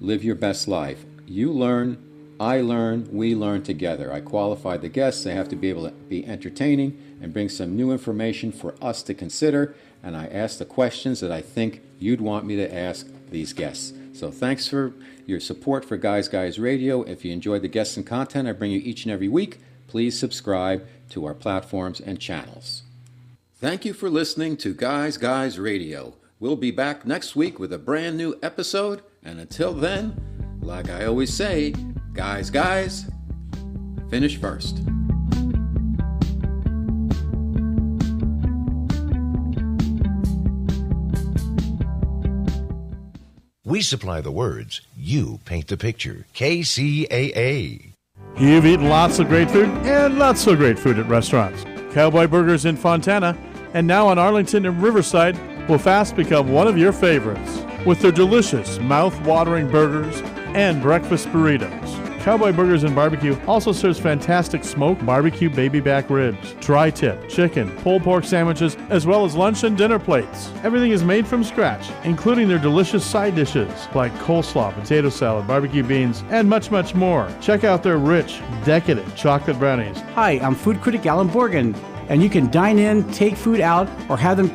live your best life. You learn, I learn, we learn together. I qualify the guests. They have to be able to be entertaining and bring some new information for us to consider. And I ask the questions that I think you'd want me to ask these guests. So thanks for your support for Guys Guys Radio. If you enjoy the guests and content I bring you each and every week, please subscribe to our platforms and channels. Thank you for listening to Guys Guys Radio. We'll be back next week with a brand new episode. And until then, like I always say, Guys Guys, finish first. We supply the words, you paint the picture. KCAA. You've eaten lots of great food and not so great food at restaurants. Cowboy Burgers in Fontana and now in Arlington and Riverside will fast become one of your favorites with their delicious, mouth-watering burgers and breakfast burritos. Cowboy Burgers and Barbecue also serves fantastic smoked barbecue baby back ribs, tri-tip, chicken, pulled pork sandwiches, as well as lunch and dinner plates. Everything is made from scratch, including their delicious side dishes like coleslaw, potato salad, barbecue beans, and much, much more. Check out their rich, decadent chocolate brownies. Hi, I'm food critic Alan Borgen, and you can dine in, take food out, or have them